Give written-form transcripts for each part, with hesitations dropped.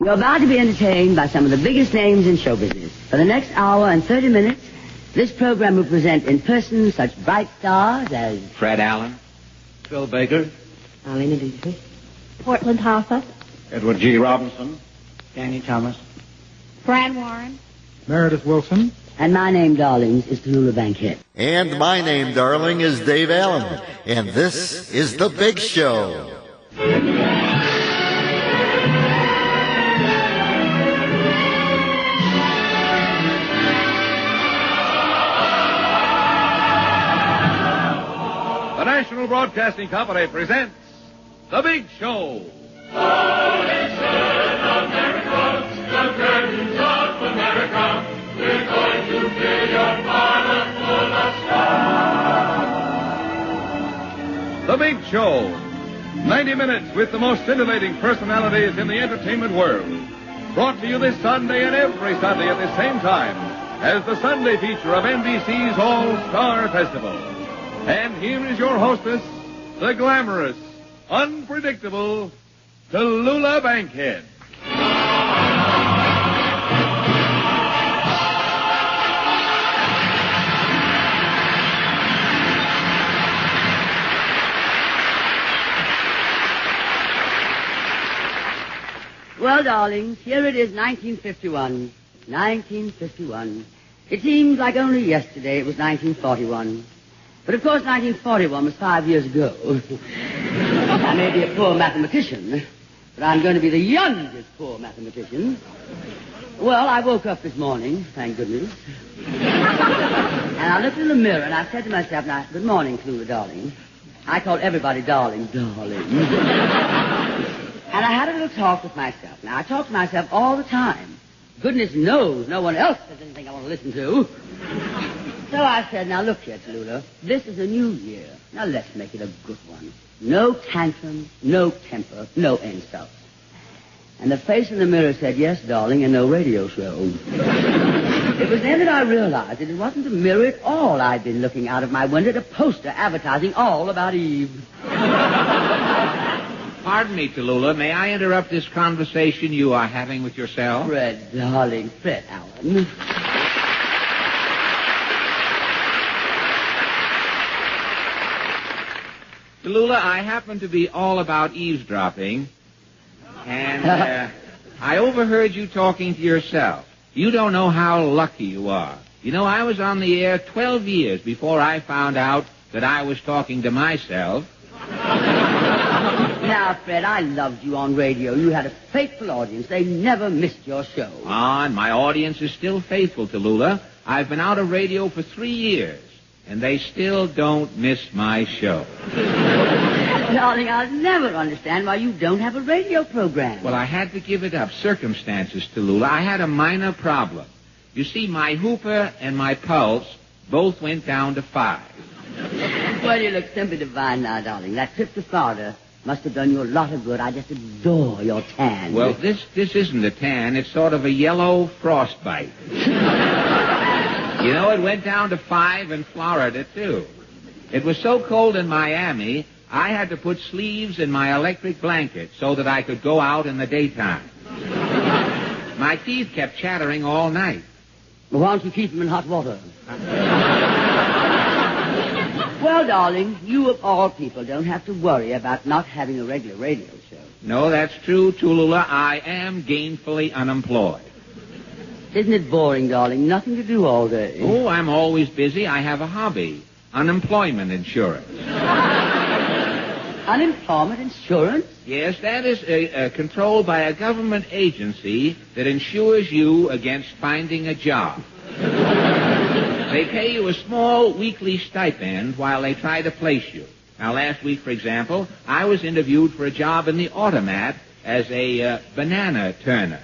You're about to be entertained by some of the biggest names in show business. For the next hour and 30 minutes, this program will present in person such bright stars as... Fred Allen. Phil Baker. Arlene Dietrich. Portland Hoffa. Edward G. Robinson. Danny Thomas. Fran Warren. Meredith Wilson. And my name, darlings, is Tallulah Bankhead. And my name, darling, is Dave Allen. And this is The Big Show. The National Broadcasting Company presents The Big Show. Oh, listen, America, the curtains of America. We're going to fill your parlor full of stars. The Big Show. 90 minutes with the most scintillating personalities in the entertainment world. Brought to you this Sunday and every Sunday at the same time as the Sunday feature of NBC's All-Star Festival. And here is your hostess, the glamorous, unpredictable Tallulah Bankhead. Well, darlings, here it is, 1951. 1951. It seems like only yesterday it was 1941. But, of course, 1941 was 5 years ago. I may be a poor mathematician, but I'm going to be the youngest poor mathematician. Well, I woke up this morning, thank goodness. And I looked in the mirror, and I said to myself, now, good morning, Tallulah, darling. I call everybody darling, darling. And I had a little talk with myself. Now, I talk to myself all the time. Goodness knows no one else has anything I want to listen to. So I said, now look here, Tallulah, this is a new year. Now let's make it a good one. No tantrums, no temper, no insults. And the face in the mirror said, yes, darling, and no radio show. It was then that I realized that it wasn't the mirror at all I'd been looking out of my window at a poster advertising all about Eve. Pardon me, Tallulah. May I interrupt this conversation you are having with yourself? Fred, darling, Fred Allen. Tallulah, I happen to be all about eavesdropping, and I overheard you talking to yourself. You don't know how lucky you are. You know, I was on the air 12 years before I found out that I was talking to myself. Now, Fred, I loved you on radio. You had a faithful audience. They never missed your show. Ah, and my audience is still faithful, Tallulah. I've been out of radio for 3 years, and they still don't miss my show. Darling, I'll never understand why you don't have a radio program. Well, I had to give it up. Circumstances, Tallulah. I had a minor problem. You see, my Hooper and my Pulse both went down to 5. Well, you look simply divine now, darling. That trip to Florida must have done you a lot of good. I just adore your tan. Well, this isn't a tan. It's sort of a yellow frostbite. You know, it went down to 5 in Florida, too. It was so cold in Miami, I had to put sleeves in my electric blanket so that I could go out in the daytime. My teeth kept chattering all night. Well, why don't you keep them in hot water? Well, darling, you of all people don't have to worry about not having a regular radio show. No, that's true, Tallulah. I am gainfully unemployed. Isn't it boring, darling? Nothing to do all day. Oh, I'm always busy. I have a hobby. Unemployment insurance. Unemployment insurance? Yes, that is controlled by a government agency that insures you against finding a job. They pay you a small weekly stipend while they try to place you. Now, last week, for example, I was interviewed for a job in the automat as a banana turner.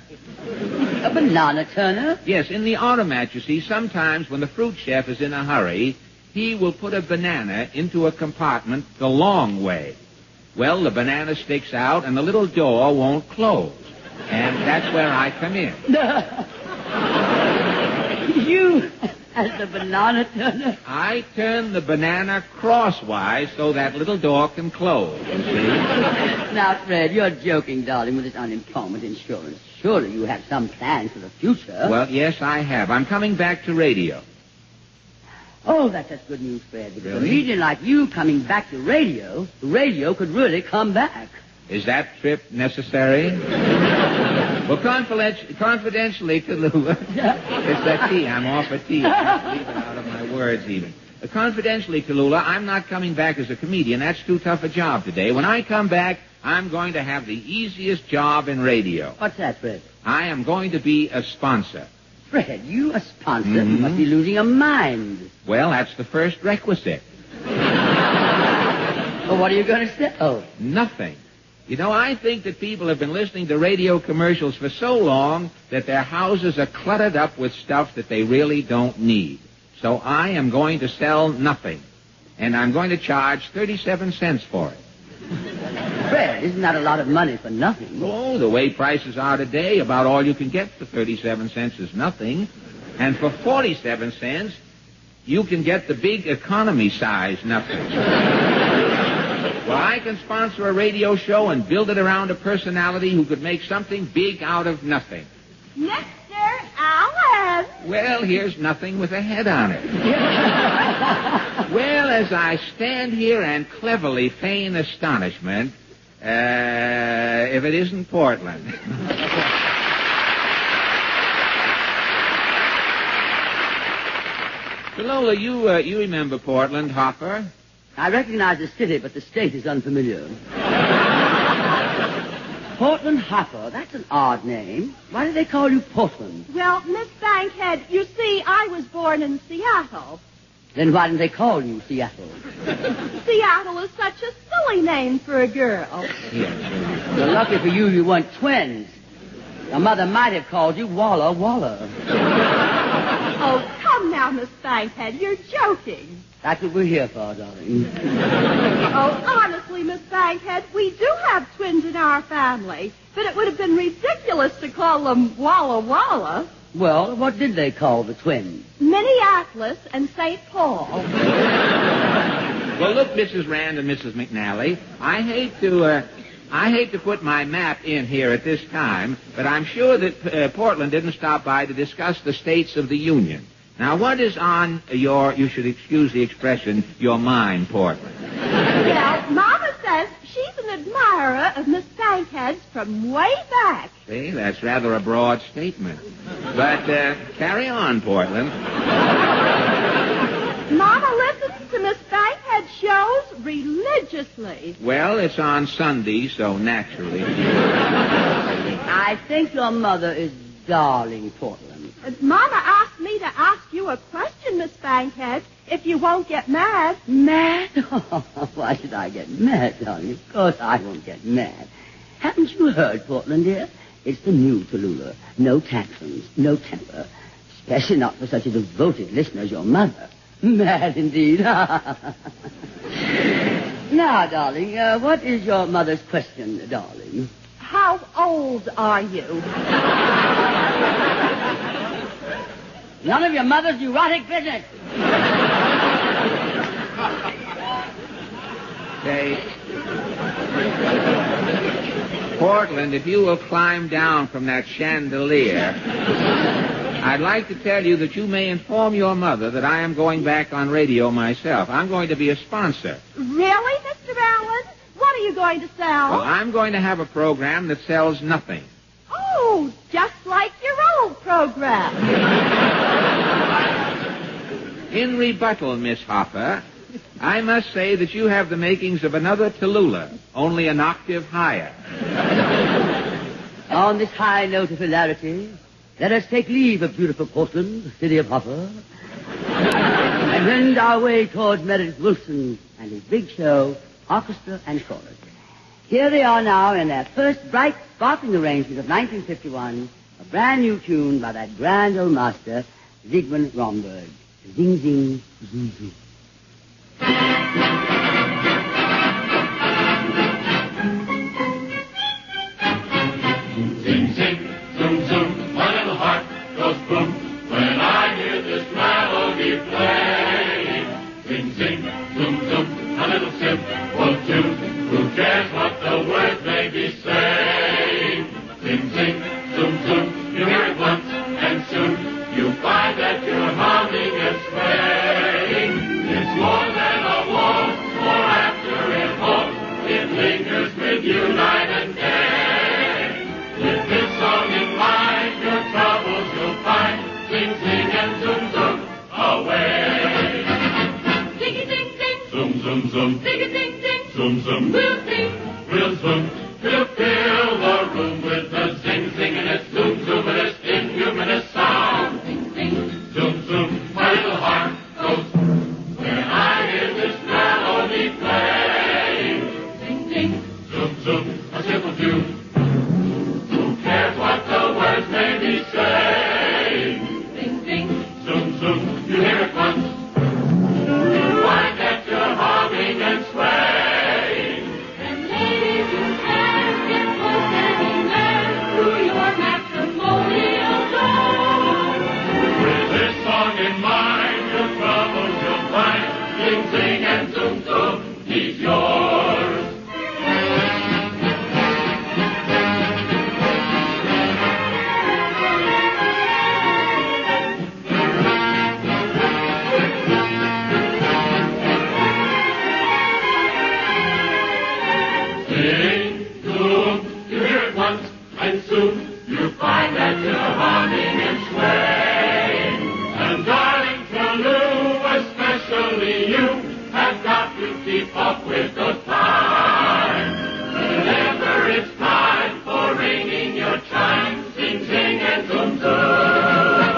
A banana turner? Yes, in the automat, you see, sometimes when the fruit chef is in a hurry, he will put a banana into a compartment the long way. Well, the banana sticks out and the little door won't close. And that's where I come in. You, as the banana turner? I turn the banana crosswise so that little door can close, you see. Now, Fred, you're joking, darling, with this unemployment insurance. Surely you have some plan for the future. Well, yes, I have. I'm coming back to radio. Oh, that's good news, Fred. With Really? a comedian like you coming back to radio could really come back. Is that trip necessary? Well, confidentially, Tallulah. It's that tea. I'm off a tea. I have to leave it out of my words, even. Confidentially, Tallulah, I'm not coming back as a comedian. That's too tough a job today. When I come back, I'm going to have the easiest job in radio. What's that, Fred? I am going to be a sponsor. Fred, you a sponsor? You must be losing your mind. Well, that's the first requisite. Well, what are you going to say? Oh. Nothing. You know, I think that people have been listening to radio commercials for so long that their houses are cluttered up with stuff that they really don't need. So I am going to sell nothing. And I'm going to charge 37 cents for it. Fred, isn't that a lot of money for nothing? Oh, the way prices are today, about all you can get for 37 cents is nothing. And for 47 cents, you can get the big economy size nothing. Well, I can sponsor a radio show and build it around a personality who could make something big out of nothing. Mr. Allen. Well, here's nothing with a head on it. Well, as I stand here and cleverly feign astonishment, if it isn't Portland. Tallulah, you remember Portland, Hopper? I recognize the city, but the state is unfamiliar. Portland Hopper, that's an odd name. Why do they call you Portland? Well, Miss Bankhead, you see, I was born in Seattle. Then why didn't they call you Seattle? Seattle is such a silly name for a girl. Well, lucky for you, you weren't twins. Your mother might have called you Walla Walla. Oh, come now, Miss Bankhead, you're joking. That's what we're here for, darling. Oh, honestly, Miss Bankhead, we do have twins in our family, but it would have been ridiculous to call them Walla Walla. Well, what did they call the twins? Minneapolis and St. Paul. Well, look, Mrs. Rand and Mrs. McNally, I hate to put my map in here at this time, but I'm sure that Portland didn't stop by to discuss the states of the Union. Now, what is on you should excuse the expression, your mind, Portland? Well, Mama says she's an admirer of Miss Bankhead's from way back. See, that's rather a broad statement. But carry on, Portland. Mama listens to Miss Bankhead's shows religiously. Well, it's on Sunday, so naturally. I think your mother is darling Portland. Mama asked me to ask you a question, Miss Bankhead, if you won't get mad. Mad? Oh, why should I get mad, darling? Of course I won't get mad. Haven't you heard, Portland, dear? It's the new Tallulah. No tantrums, no temper. Especially not for such a devoted listener as your mother. Mad indeed. Now, darling, what is your mother's question, darling? How old are you? None of your mother's neurotic business. Say, Portland, if you will climb down from that chandelier, I'd like to tell you that you may inform your mother that I am going back on radio myself. I'm going to be a sponsor. Really, Mr. Allen? What are you going to sell? Well, I'm going to have a program that sells nothing. Oh, just like your old program. In rebuttal, Miss Hopper, I must say that you have the makings of another Tallulah, only an octave higher. On this high note of hilarity, let us take leave of beautiful Portland, the city of Hopper, and wend our way towards Meredith Wilson and his big show, orchestra and chorus. Here they are now in their first bright, sparkling arrangement of 1951, a brand new tune by that grand old master, Zygmunt Romberg. Zing, zing, zing, zing. Zing, zing, zoom, zoom, my little heart goes boom when I hear the zoom. Ding-a-ding-ding. Zoom, zoom. We'll sing. We'll zoom. We'll fill the room with the zing-zinginest, zoom-zoominest, inhumanest sound. Ding, ding. Zoom, zoom. My little heart goes when I hear this melody playing. Ding, ding. Zoom, zoom. A simple tune. Who cares what the words may be saying? Ding, ding. Zoom, zoom. You hear it once. You find that you're humming and swaying. And ladies who can get close and there through your matrimonial door. With this song in mind, your troubles you'll find. Sing, sing, and zoom, zoom, he's yours. Sing, zoom, you hear it once, and soon you find that you're humming and swaying. And darling Tallulah, especially you, have got to keep up with the time. Whenever it's time for ringing your chime, sing, sing, and zoom, zoom.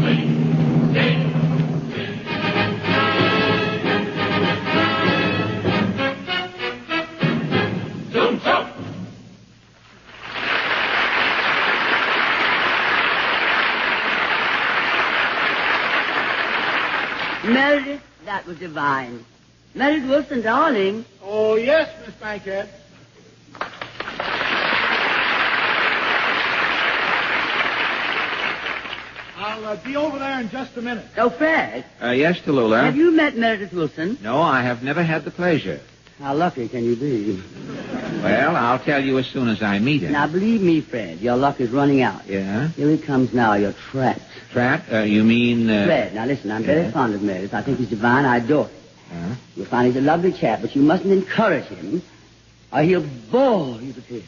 Sing, sing. Zoom, zoom. Meredith, that was divine. Meredith Wilson, darling. Oh, yes, Miss Bankhead. I'll be over there in just a minute. Oh, Fred, Yes, Tallulah. have you met Meredith Wilson? No, I have never had the pleasure. How lucky can you be? Well, I'll tell you as soon as I meet him. Now, believe me, Fred, your luck is running out. Yeah? Here he comes now. You're trapped. Trapped? You mean... Fred, now listen, I'm very fond of Meredith. I think he's divine. I adore him. Huh? You'll find he's a lovely chap, but you mustn't encourage him, or he'll bore you to tears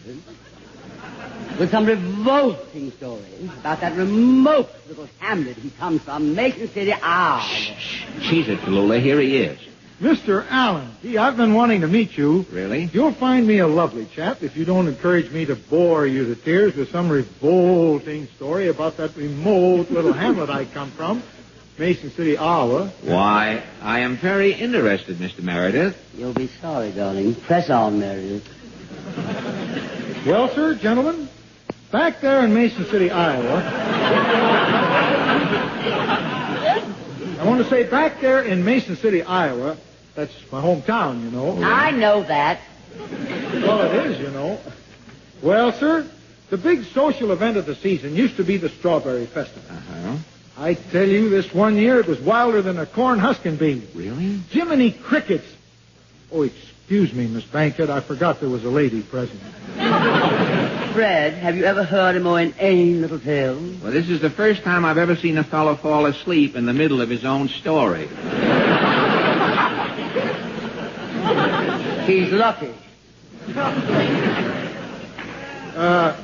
with some revolting story about that remote little hamlet he comes from, Mason City, Iowa. She's it, Tallulah. Here he is. Mr. Allen, gee, I've been wanting to meet you. Really? You'll find me a lovely chap if you don't encourage me to bore you to tears with some revolting story about that remote little hamlet I come from, Mason City, Iowa. Why, I am very interested, Mr. Meredith. You'll be sorry, darling. Press on, Meredith. Well, sir, gentlemen, back there in Mason City, Iowa, I want to say back there in Mason City, Iowa, that's my hometown, you know. I know that. Well, it is, you know. Well, sir, the big social event of the season used to be the Strawberry Festival. Uh-huh. I tell you, this one year it was wilder than a corn husking bee. Really? Jiminy Crickets. Oh, excuse me, Miss Bankhead, I forgot there was a lady present. Fred, have you ever heard a more inane little tale? Well, this is the first time I've ever seen a fellow fall asleep in the middle of his own story. He's lucky.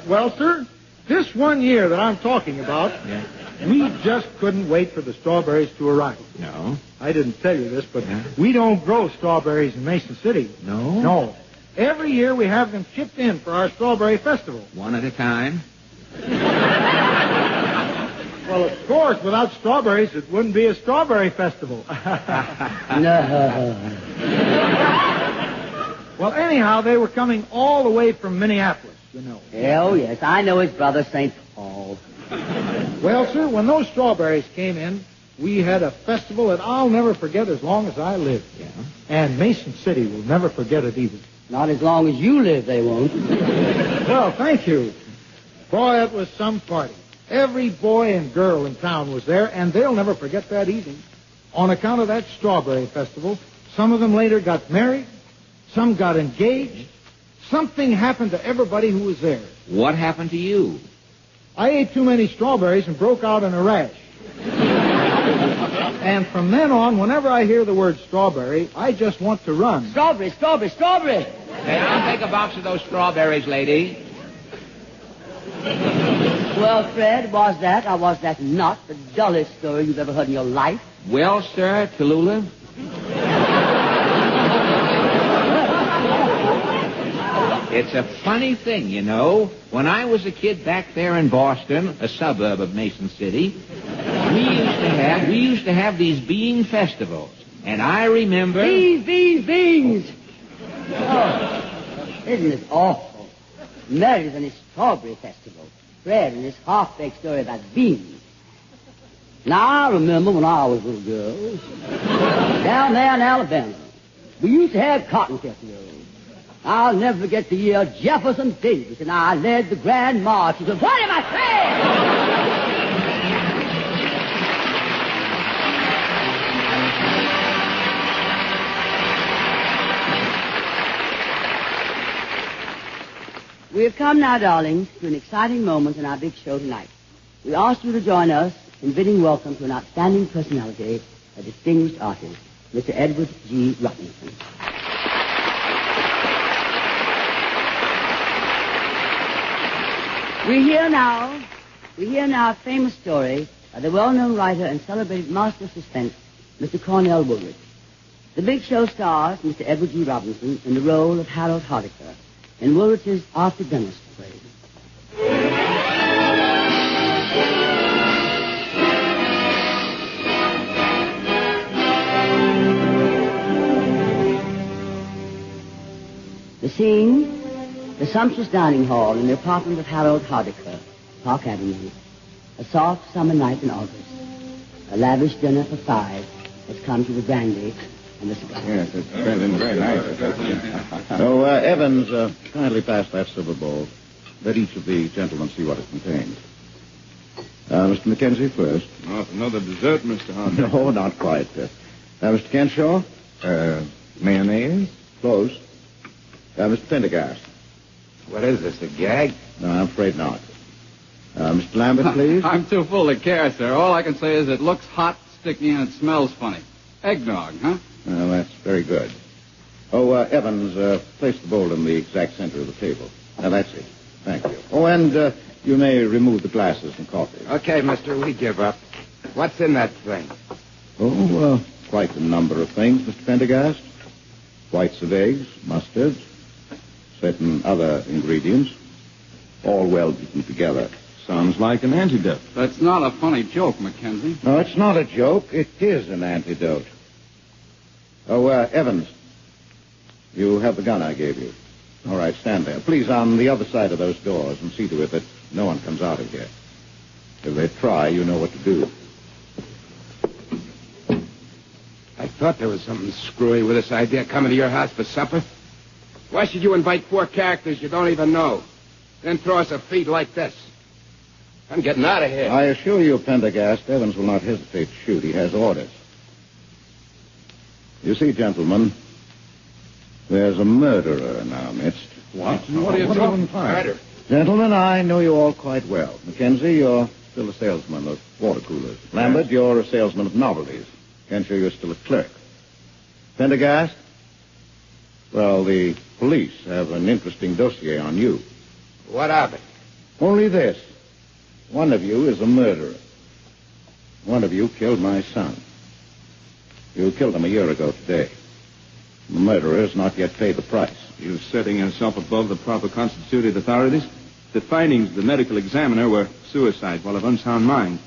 Well, sir, this one year that I'm talking about, Yeah. we just couldn't wait for the strawberries to arrive. No? I didn't tell you this, but Yeah? we don't grow strawberries in Mason City. No? No. Every year we have them shipped in for our Strawberry Festival. One at a time? Well, of course, without strawberries, it wouldn't be a Strawberry Festival. No. Well, anyhow, they were coming all the way from Minneapolis, you know. Oh, yes, I know his brother, St. Paul. Well, sir, when those strawberries came in, we had a festival that I'll never forget as long as I live. Yeah. And Mason City will never forget it either. Not as long as you live, they won't. Well, thank you. Boy, it was some party. Every boy and girl in town was there, and they'll never forget that evening. On account of that Strawberry Festival, some of them later got married, some got engaged. Something happened to everybody who was there. What happened to you? I ate too many strawberries and broke out in a rash. And from then on, whenever I hear the word strawberry, I just want to run. Strawberry, strawberry, strawberry. Hey, I'll take a box of those strawberries, lady. Well, Fred, was that or was that not the dullest story you've ever heard in your life? Well, sir, Tallulah, It's a funny thing, you know. When I was a kid back there in Boston, a suburb of Mason City, we used to have these bean festivals. And I remember... Beans! Oh, isn't this awful? Merrier than a strawberry festival. Fred and his half-baked story about beans. Now, I remember when I was a little girl, down there in Alabama, we used to have cotton festivals. I'll never forget the year Jefferson Davis and I led the grand march. He said, "What am I saying?" We have come now, darlings, to an exciting moment in our big show tonight. We ask you to join us in bidding welcome to an outstanding personality, a distinguished artist, Mr. Edward G. Robinson. We hear now a famous story of the well-known writer and celebrated master of suspense, Mr. Cornell Woolridge. The big show stars Mr. Edward G. Robinson in the role of Harold Hardiker in Woolridge's After Dinner play. The scene, the sumptuous dining hall in the apartment of Harold Hardiker, Park Avenue. A soft summer night in August. A lavish dinner for 5 has come to the brandy and the cigar. Yes, it's been very nice. So, Evans, kindly pass that silver bowl. Let each of the gentlemen see what it contains. Mr. Mackenzie first. Not another dessert, Mr. Hardiker. No, not quite. Mr. Kenshaw? Mayonnaise? Close. Mr. Pendergast? What is this, a gag? No, I'm afraid not. Mr. Lambert, please. I'm too full to care, sir. All I can say is it looks hot, sticky, and it smells funny. Eggnog, huh? Well, that's very good. Oh, Evans, place the bowl in the exact center of the table. Now, that's it. Thank you. Oh, and you may remove the glasses and coffee. Okay, mister, we give up. What's in that thing? Oh, quite a number of things, Mr. Pendergast. Whites of eggs, mustard, certain other ingredients, all well beaten together. Sounds like an antidote. That's not a funny joke, Mackenzie. No, it's not a joke. It is an antidote. Oh, Evans, you have the gun I gave you. All right, stand there. Please, on the other side of those doors, and see to it that no one comes out of here. If they try, you know what to do. I thought there was something screwy with this idea coming to your house for supper. Why should you invite 4 characters you don't even know? Then throw us a feed like this? I'm getting out of here. I assure you, Pendergast, Evans will not hesitate to shoot. He has orders. You see, gentlemen, there's a murderer in our midst. What? What are you talking about? Murder. Gentlemen, I know you all quite well. Mackenzie, you're still a salesman of water coolers. Lambert, you're a salesman of novelties. Kenshaw, you're still a clerk. Pendergast? Well, the police have an interesting dossier on you. What of it? Only this. One of you is a murderer. One of you killed my son. You killed him a year ago today. The murderer has not yet paid the price. You're setting yourself above the proper constituted authorities? The findings of the medical examiner were suicide while of unsound mind.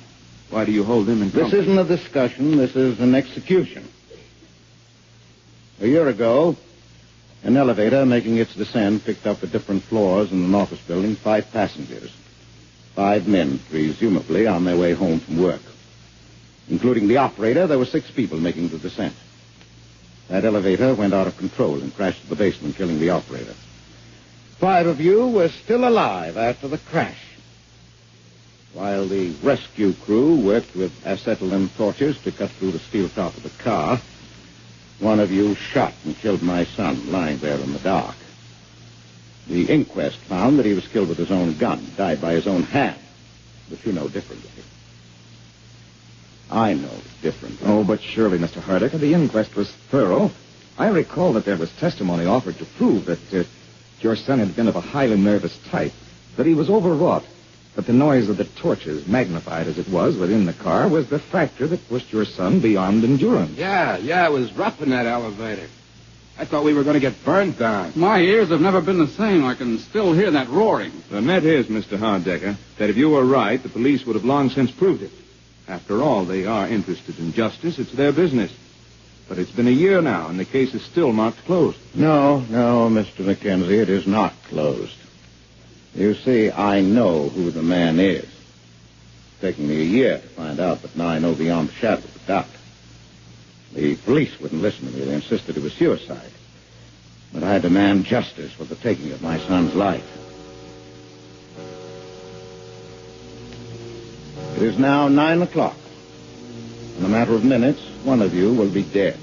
Why do you hold him in This contempt? isn't a discussion. This is an execution. A year ago, an elevator making its descent picked up at different floors in an office building 5 passengers. 5 men, presumably on their way home from work. Including the operator, there were 6 people making the descent. That elevator went out of control and crashed to the basement, killing the operator. 5 of you were still alive after the crash. While the rescue crew worked with acetylene torches to cut through the steel top of the car, one of you shot and killed my son lying there in the dark. The inquest found that he was killed with his own gun, died by his own hand. But you know differently. I know differently. Oh, but surely, Mr. Hardiker, the inquest was thorough. I recall that there was testimony offered to prove that your son had been of a highly nervous type, that he was overwrought, that the noise of the torches, magnified as it was within the car, was the factor that pushed your son beyond endurance. Yeah, it was rough in that elevator. I thought we were going to get burned down. My ears have never been the same. I can still hear that roaring. The net is, Mr. Harddecker, that if you were right, the police would have long since proved it. After all, they are interested in justice. It's their business. But it's been a year now, and the case is still marked closed. No, Mr. Mackenzie, it is not closed. You see, I know who the man is. It's taken me a year to find out, but now I know beyond a shadow of a doubt. The police wouldn't listen to me. They insisted it was suicide. But I demand justice for the taking of my son's life. It is now 9 o'clock. In a matter of minutes, one of you will be dead.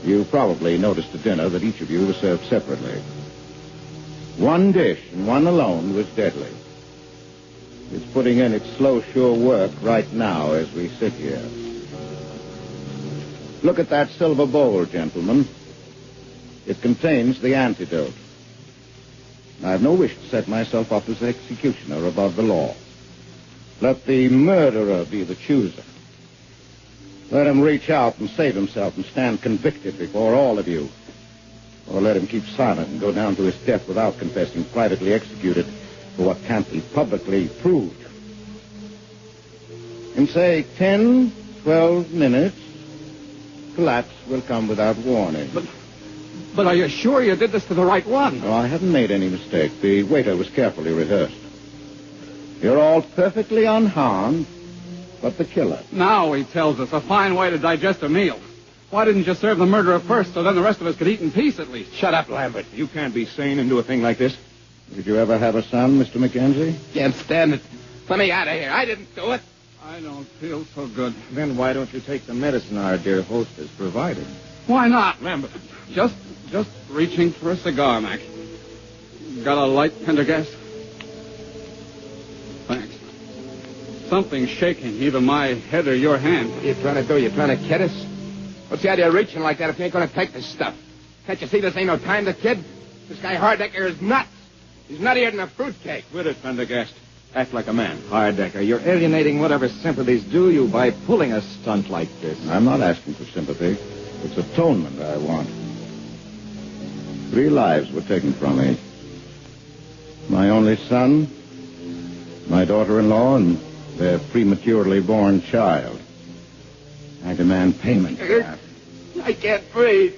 You probably noticed at dinner that each of you was served separately. One dish, and one alone, was deadly. It's putting in its slow, sure work right now as we sit here. Look at that silver bowl, gentlemen. It contains the antidote. I have no wish to set myself up as executioner above the law. Let the murderer be the chooser. Let him reach out and save himself and stand convicted before all of you. Or let him keep silent and go down to his death without confessing, privately executed for what can't be publicly proved. In, say, 10, 12 minutes, collapse will come without warning. But are you sure you did this to the right one? No, I haven't made any mistake. The waiter was carefully rehearsed. You're all perfectly unharmed, but the killer. Now, he tells us, a fine way to digest a meal. Why didn't you serve the murderer first so then the rest of us could eat in peace at least? Shut up, Lambert. You can't be sane and do a thing like this. Did you ever have a son, Mr. Mackenzie? Can't stand it. Let me out of here. I didn't do it. I don't feel so good. Then why don't you take the medicine our dear host has provided? Why not? Lambert. Just reaching for a cigar, Mac. Got a light Pendergast? Thanks. Something's shaking, either my head or your hand. What are you trying to do? You trying to kid us? What's the idea of reaching like that if you ain't going to take this stuff? Can't you see this ain't no time to kid? This guy Harddecker is nuts. He's nuttier than a fruitcake. Quit it, Pendergast. Act like a man. Harddecker, you're alienating whatever sympathies due you by pulling a stunt like this. I'm not asking for sympathy. It's atonement I want. 3 lives were taken from me. My only son, my daughter-in-law, and their prematurely born child. I demand payment for that. I can't breathe.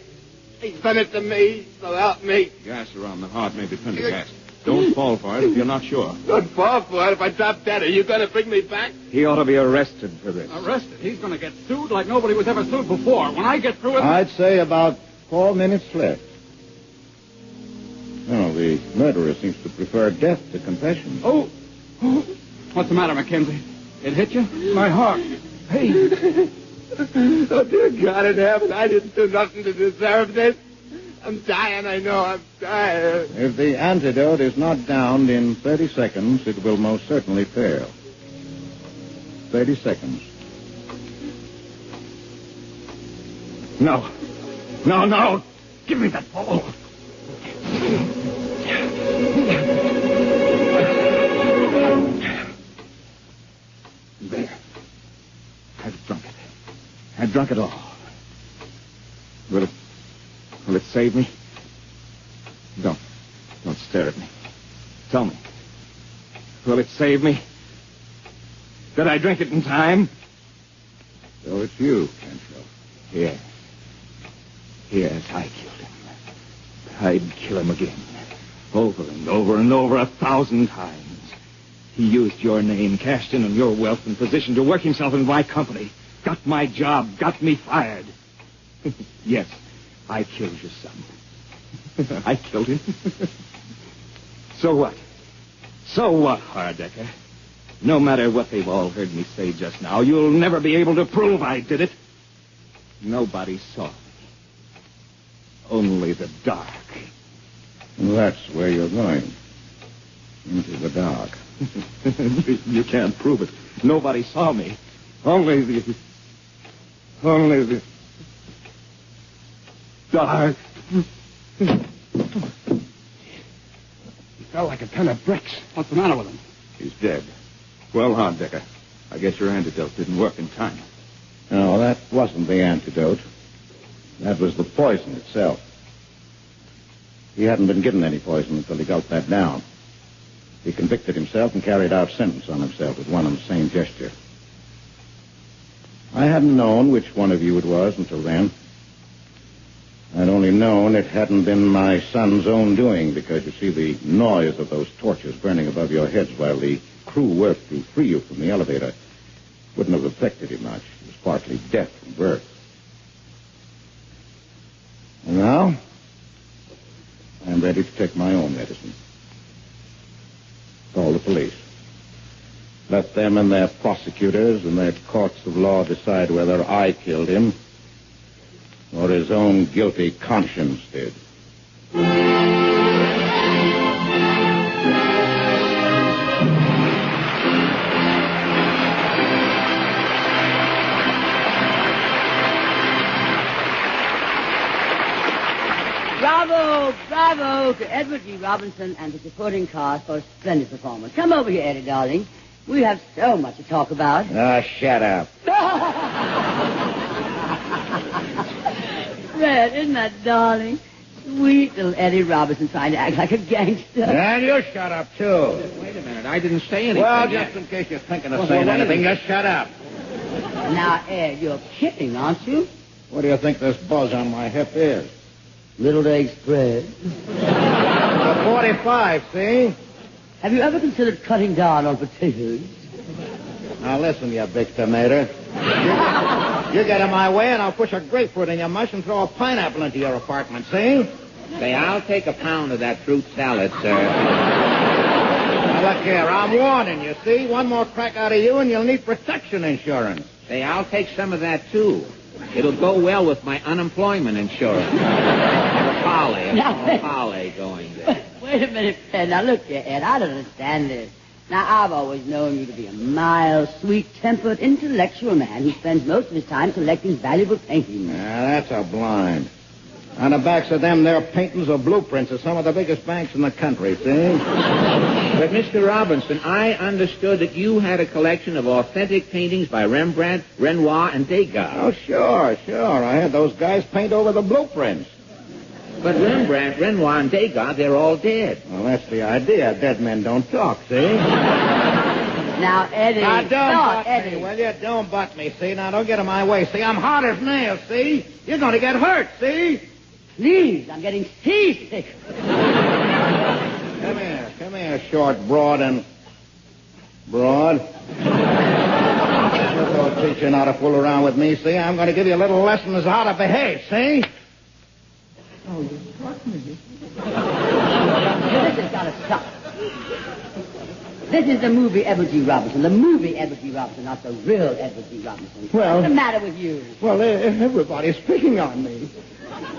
He's done it to me, so help me. Gas around the heart may be Pendergast. Don't fall for it if you're not sure. Don't fall for it if I drop dead. Are you going to bring me back? He ought to be arrested for this. Arrested? He's going to get sued like nobody was ever sued before. When I get through it... I'd say about 4 minutes left. No, the murderer seems to prefer death to confession. Oh. What's the matter, Mackenzie? It hit you? My heart. Hey. Oh, dear God in heaven, I didn't do nothing to deserve this. I'm dying, I know, I'm dying. If the antidote is not downed in 30 seconds, it will most certainly fail. 30 seconds. No. No. Give me that bowl. There. I've drunk it. I've drunk it all. Will it save me? Don't stare at me. Tell me. Will it save me? Did I drink it in time? So it's you, Kencho. Yes. Yes, I killed him. I'd kill him again. Over and over and over 1,000 times. He used your name, cashed in on your wealth and position to work himself in my company. Got my job, got me fired. Yes, I killed your son. I killed him. So what? So what, Harddecker? No matter what they've all heard me say just now, you'll never be able to prove I did it. Nobody saw me. Only the dark. Well, that's where you're going. Into the dark. You can't prove it. Nobody saw me. Only the dark. He fell like a ton of bricks. What's the matter with him? He's dead. Well, Harddecker, I guess your antidote didn't work in time. No, that wasn't the antidote. That was the poison itself. He hadn't been given any poison until he gulped that down. He convicted himself and carried out sentence on himself with one and the same gesture. I hadn't known which one of you it was until then. I'd only known it hadn't been my son's own doing, because, you see, the noise of those torches burning above your heads while the crew worked to free you from the elevator wouldn't have affected him much. He was partly deaf from birth. And now, I'm ready to take my own medicine. Call the police. Let them and their prosecutors and their courts of law decide whether I killed him or his own guilty conscience did. Bravo, bravo to Edward G. Robinson and the supporting cast for a splendid performance. Come over here, Eddie, darling. We have so much to talk about. Ah, shut up. Fred, isn't that darling? Sweet little Eddie Robinson trying to act like a gangster. And you shut up, too. Wait a minute. I didn't say anything. Well, yet. just in case you're thinking of saying anything, just shut up. Now, Ed, you're kidding, aren't you? What do you think this buzz on my hip is? Little egg spread. A 45, see? Have you ever considered cutting down on potatoes? Now, listen, you big tomato. You get in my way, and I'll push a grapefruit in your mush and throw a pineapple into your apartment, see? Say, I'll take a pound of that fruit salad, sir. Now, look here. I'm warning you, see? One more crack out of you, and you'll need protection insurance. Say, I'll take some of that, too. It'll go well with my unemployment insurance. A parlay going there. Wait a minute, Fred. Now, look here, Ed. I don't understand this. Now, I've always known you to be a mild, sweet-tempered, intellectual man who spends most of his time collecting valuable paintings. That's a blind. On the backs of them, their paintings or blueprints of some of the biggest banks in the country, see? But, Mr. Robinson, I understood that you had a collection of authentic paintings by Rembrandt, Renoir, and Degas. Oh, sure. I had those guys paint over the blueprints. But Rembrandt, Renoir, and Degas, they're all dead. Well, that's the idea. Dead men don't talk, see? Now, Eddie. Now, don't butt Eddie. me, will you? Don't butt me, see? Now, don't get in my way, see? I'm hard as nails, see? You're going to get hurt, see? Please, I'm getting seasick. Come here, short, broad, and... Broad? I'll teach you not to fool around with me, see? I'm going to give you a little lesson as to how to behave, see? Oh, you struck me. This has got to stop. This is the movie Edward G. Robinson. The movie Edward G. Robinson, not the real Edward G. Robinson. Well... What's the matter with you? Well, everybody's picking on me.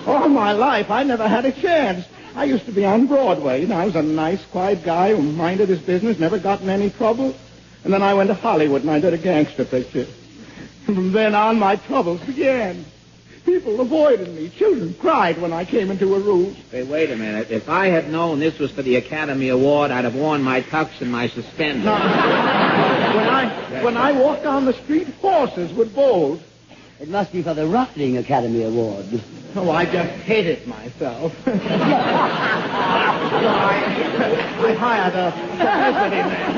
All my life, I never had a chance. I used to be on Broadway. You know, I was a nice, quiet guy who minded his business, never got in any trouble. And then I went to Hollywood and I did a gangster picture. And from then on, my troubles began. People avoided me. Children cried when I came into a room. Hey, wait a minute. If I had known this was for the Academy Award, I'd have worn my tux and my suspenders. No. When I walked down the street, horses would bolt. It must be for the Rocketing Academy Award. Oh, I just hated myself. I hired a publicity man.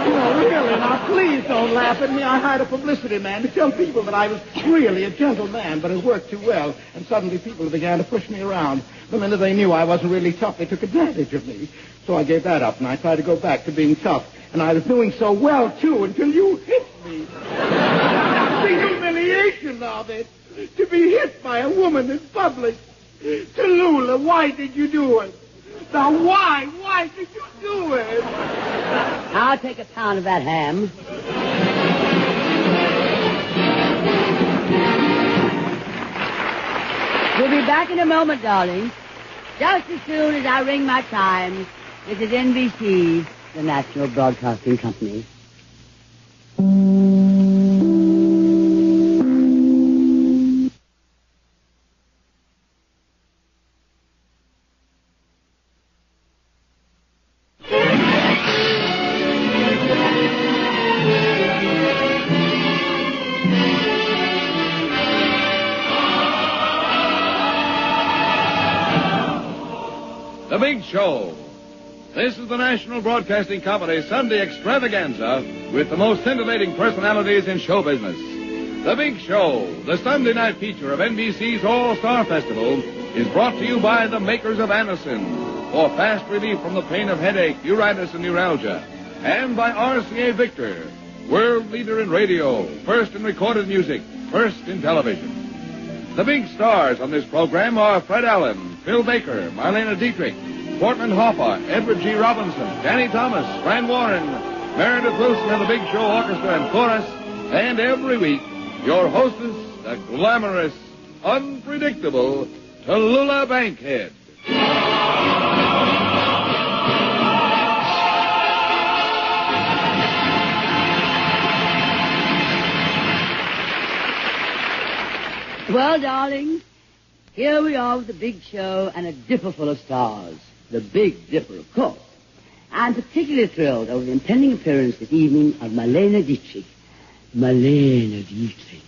No, really, now, please don't laugh at me. I hired a publicity man to tell people that I was really a gentle man, but it worked too well. And suddenly people began to push me around. The minute they knew I wasn't really tough, they took advantage of me. So I gave that up, and I tried to go back to being tough. And I was doing so well, too, until you hit me. The humiliation of it. To be hit by a woman in public. Tallulah, why did you do it? Now, why? Why did you do it? I'll take a pound of that ham. We'll be back in a moment, darling. Just as soon as I ring my chime. This is NBC, the National Broadcasting Company. Show. This is the National Broadcasting Company Sunday Extravaganza with the most scintillating personalities in show business. The Big Show, the Sunday night feature of NBC's All-Star Festival, is brought to you by the makers of Anacin for fast relief from the pain of headache, uritis, and neuralgia, and by RCA Victor, world leader in radio, first in recorded music, first in television. The big stars on this program are Fred Allen, Phil Baker, Marlena Dietrich, Portland Hoffa, Edward G. Robinson, Danny Thomas, Fran Warren, Meredith Wilson and the Big Show Orchestra and Chorus, and every week, your hostess, the glamorous, unpredictable Tallulah Bankhead. Well, darlings, here we are with the Big Show and a dipper full of stars. The Big Dipper, of course. I'm particularly thrilled over the impending appearance this evening of Marlena Dietrich. Marlena Dietrich.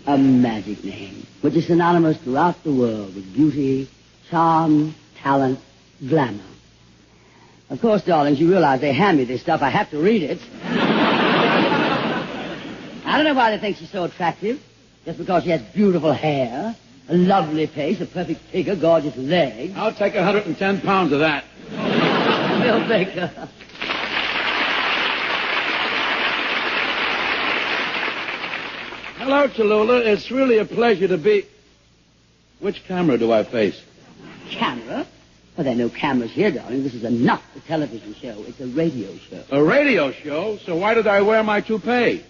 A magic name, which is synonymous throughout the world with beauty, charm, talent, glamour. Of course, darlings, you realize they hand me this stuff. I have to read it. I don't know why they think she's so attractive. Just because she has beautiful hair, a lovely face, a perfect figure, gorgeous legs. I'll take 110 pounds of that. Bill Baker. Hello, Tallulah. It's really a pleasure to be... Which camera do I face? Camera? Well, there are no cameras here, darling. This is not a television show. It's a radio show. A radio show? So why did I wear my toupee?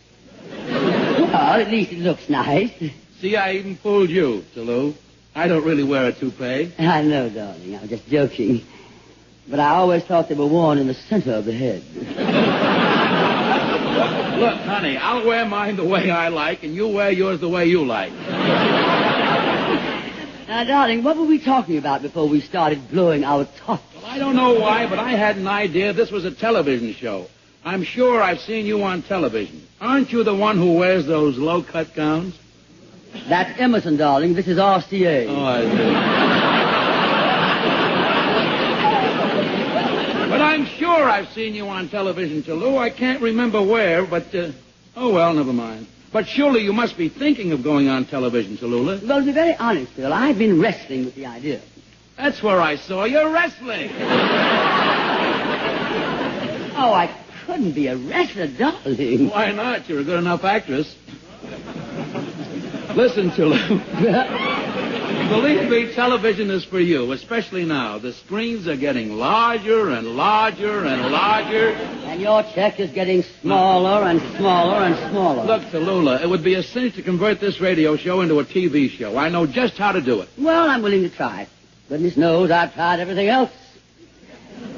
Well, at least it looks nice. See, I even fooled you, Tallulah. I don't really wear a toupee. I know, darling. I was just joking. But I always thought they were worn in the center of the head. Look, honey, I'll wear mine the way I like, and you wear yours the way you like. Now, darling, what were we talking about before we started blowing our tops? Well, I don't know why, but I had an idea this was a television show. I'm sure I've seen you on television. Aren't you the one who wears those low-cut gowns? That's Emerson, darling. This is RCA. Oh, I see. But I'm sure I've seen you on television, Tallulah. I can't remember where, but, oh, well, never mind. But surely you must be thinking of going on television, Tallulah. Well, to be very honest, Phil, I've been wrestling with the idea. That's where I saw you wrestling. Oh, I couldn't be a wrestler, darling. Why not? You're a good enough actress. Listen, Tallulah. Believe me, television is for you, especially now. The screens are getting larger and larger and larger. And your check is getting smaller and smaller and smaller. Look, Tallulah, it would be a cinch to convert this radio show into a TV show. I know just how to do it. Well, I'm willing to try. Goodness knows I've tried everything else.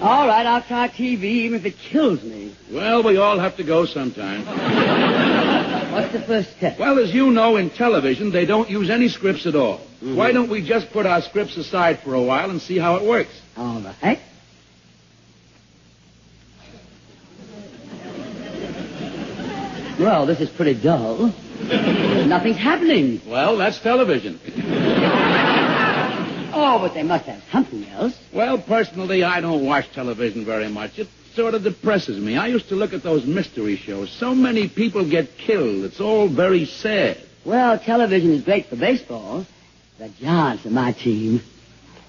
All right, I'll try TV even if it kills me. Well, we all have to go sometime. What's the first step? Well, as you know, in television, they don't use any scripts at all. Mm-hmm. Why don't we just put our scripts aside for a while and see how it works? All right. Well, this is pretty dull. Nothing's happening. Well, that's television. Oh, but they must have something else. Well, personally, I don't watch television very much. It sort of depresses me. I used to look at those mystery shows. So many people get killed. It's all very sad. Well, television is great for baseball. The Giants are my team.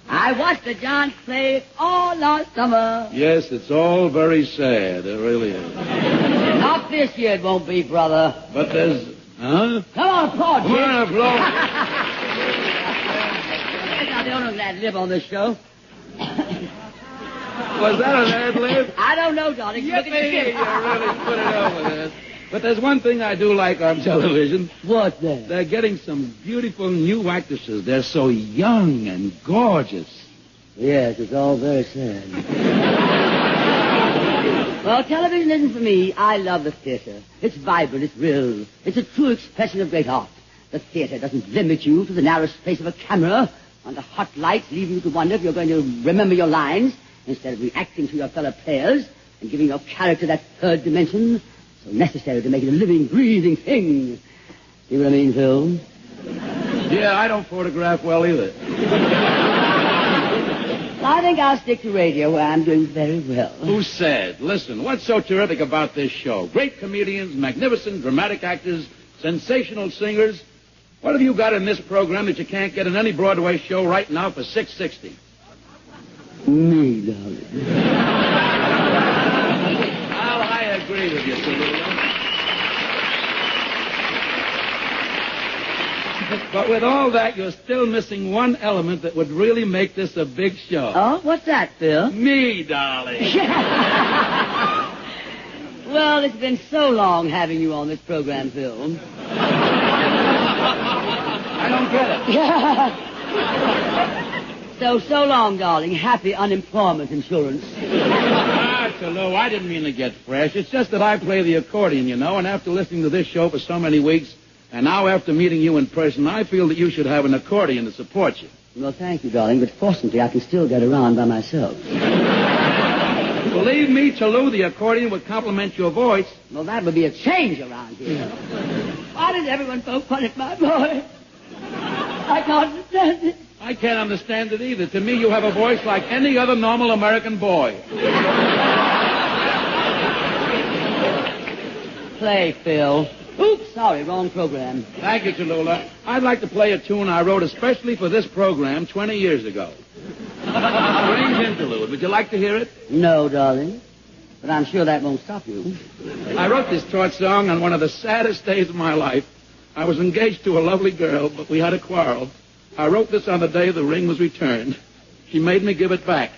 I watched the Giants play all last summer. Yes, it's all very sad. It really is. Not this year it won't be, brother. But there's... Huh? Come on, applaud, Come on, applaud. Now, they don't ad lib on this show. Was that an ad lib? I don't know, darling. Look at the You kid. really put it over there. But there's one thing I do like on television. What's that? They're getting some beautiful new actresses. They're so young and gorgeous. Yes, it's all very sad. Well, television isn't for me. I love the theater. It's vibrant, it's real. It's a true expression of great art. The theater doesn't limit you to the narrow space of a camera under hot lights, leaving you to wonder if you're going to remember your lines instead of reacting to your fellow players and giving your character that third dimension so necessary to make it a living, breathing thing. See what I mean, Phil? Yeah, I don't photograph well either. Well, I think I'll stick to radio where I'm doing very well. Who said? Listen, what's so terrific about this show? Great comedians, magnificent dramatic actors, sensational singers. What have you got in this program that you can't get in any Broadway show right now for $6.60? Me, darling. Well, I agree with you, Tallulah. But with all that, you're still missing one element that would really make this a big show. Oh, what's that, Phil? Me, darling. Well, it's been so long having you on this program, Phil. I don't get it. So long, darling. Happy unemployment insurance. Tallulah, I didn't mean to get fresh. It's just that I play the accordion, you know, and after listening to this show for so many weeks, and now after meeting you in person, I feel that you should have an accordion to support you. Well, thank you, darling, but fortunately I can still get around by myself. Believe me, Tallulah, the accordion would complement your voice. Well, that would be a change around here. Why does everyone poke fun at my voice? I can't understand it. I can't understand it either. To me, you have a voice like any other normal American boy. Play, Phil. Oops, sorry, wrong program. Thank you, Tallulah. I'd like to play a tune I wrote especially for this program 20 years ago. Strange interlude. Would you like to hear it? No, darling. But I'm sure that won't stop you. I wrote this short song on one of the saddest days of my life. I was engaged to a lovely girl, but we had a quarrel. I wrote this on the day the ring was returned. She made me give it back.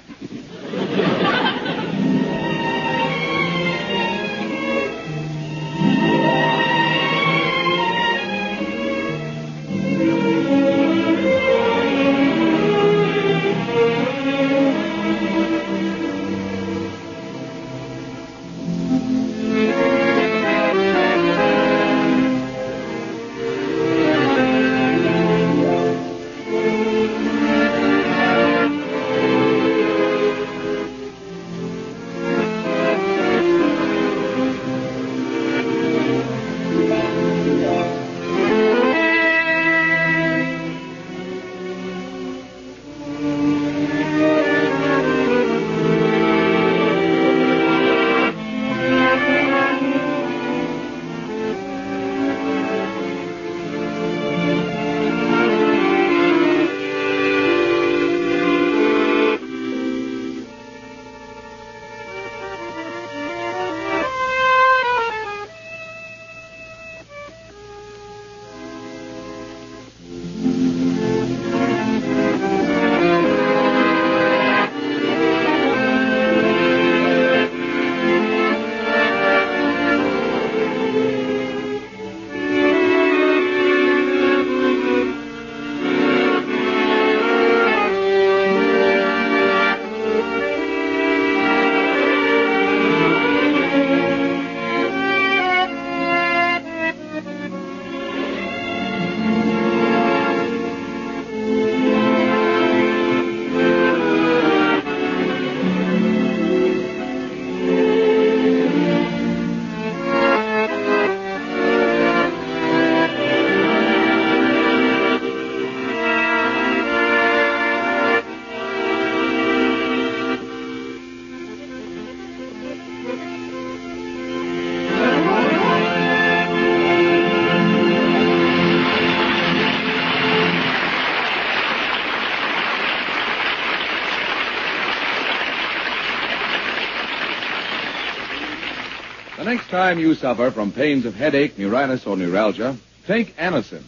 The next time you suffer from pains of headache, neuritis, or neuralgia, take Anacin.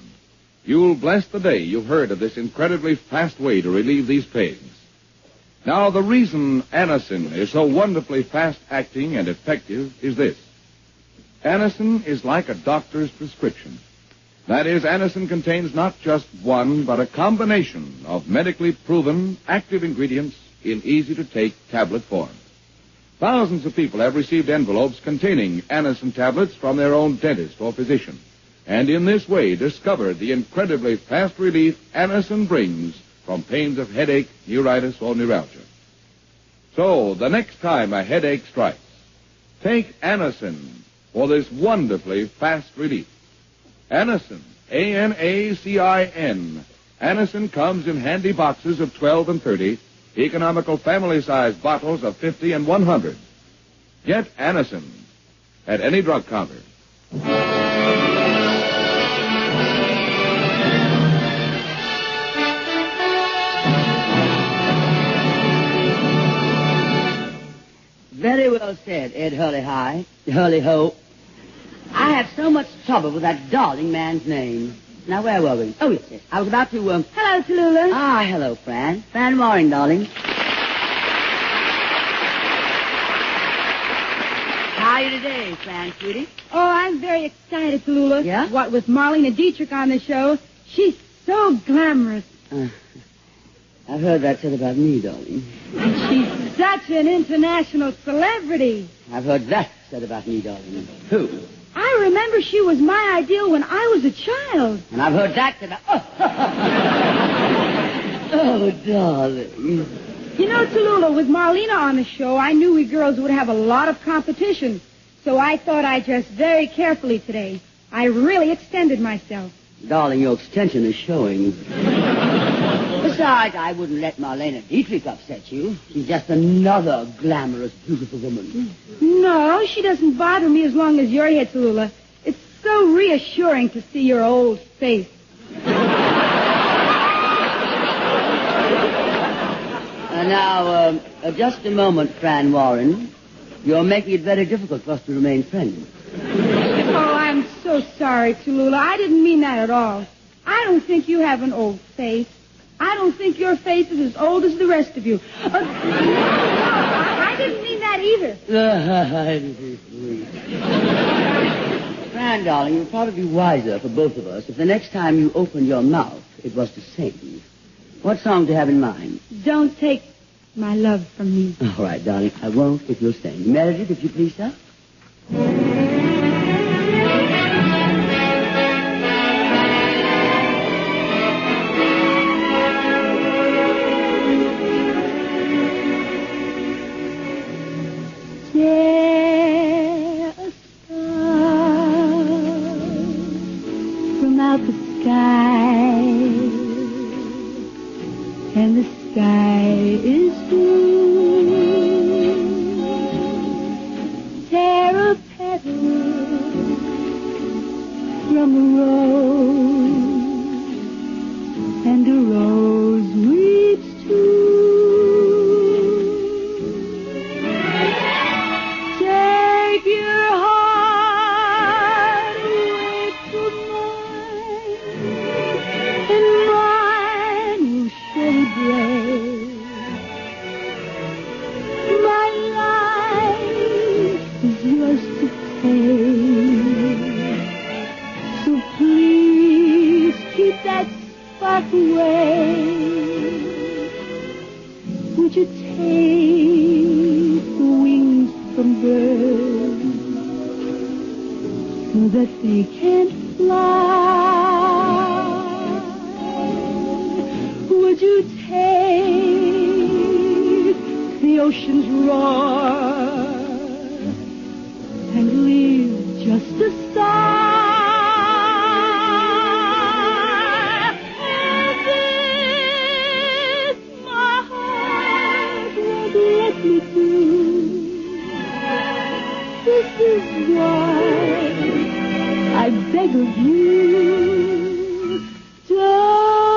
You'll bless the day you heard of this incredibly fast way to relieve these pains. Now, the reason Anacin is so wonderfully fast-acting and effective is this. Anacin is like a doctor's prescription. That is, Anacin contains not just one, but a combination of medically proven active ingredients in easy-to-take tablet form. Thousands of people have received envelopes containing Anacin tablets from their own dentist or physician, and in this way discovered the incredibly fast relief Anacin brings from pains of headache, neuritis, or neuralgia. So, the next time a headache strikes, take Anacin for this wonderfully fast relief. Anacin, A-N-A-C-I-N. Anacin comes in handy boxes of 12 and 30, economical family-sized bottles of 50 and 100. Get Anacin at any drug counter. Very well said, Ed Hurley-Ho. I have so much trouble with that darling man's name. Now, where were we? Oh, yes. I was about to, Hello, Tallulah. Ah, hello, Fran. Fran Warren, darling. How are you today, Fran, sweetie? Oh, I'm very excited, Tallulah. Yeah? What with Marlene Dietrich on the show, she's so glamorous. I've heard that said about me, darling. And she's such an international celebrity. I've heard that said about me, darling. Who? I remember she was my ideal when I was a child. And I've heard that said about... Oh, darling. You know, Tallulah, with Marlena on the show, I knew we girls would have a lot of competition. So I thought I'd dress very carefully today. I really extended myself. Darling, your extension is showing. Besides, I wouldn't let Marlene Dietrich upset you. She's just another glamorous, beautiful woman. No, she doesn't bother me as long as you're here, Tallulah. It's so reassuring to see your old face. Now, just a moment, Fran Warren. You're making it very difficult for us to remain friends. Oh, I'm so sorry, Tallulah. I didn't mean that at all. I don't think you have an old face. I don't think your face is as old as the rest of you. No, I didn't mean that either. Fran, darling, it would probably be wiser for both of us if the next time you opened your mouth, it was to sing. What song do you have in mind? Don't take my love from me. All right, darling, I won't if you'll sing. Meredith, if you please, sir. And the sky is blue. Tear a petal from a rose, and a rose weeps too. Take your heart away from mine, and mine will surely break. My life is yours to take, so please keep that spark away. Would you take the wings from birds so that they can't fly? Would you take the ocean's roar and leave just a sigh? And this my heart won't let me do. This is why I beg of you, don't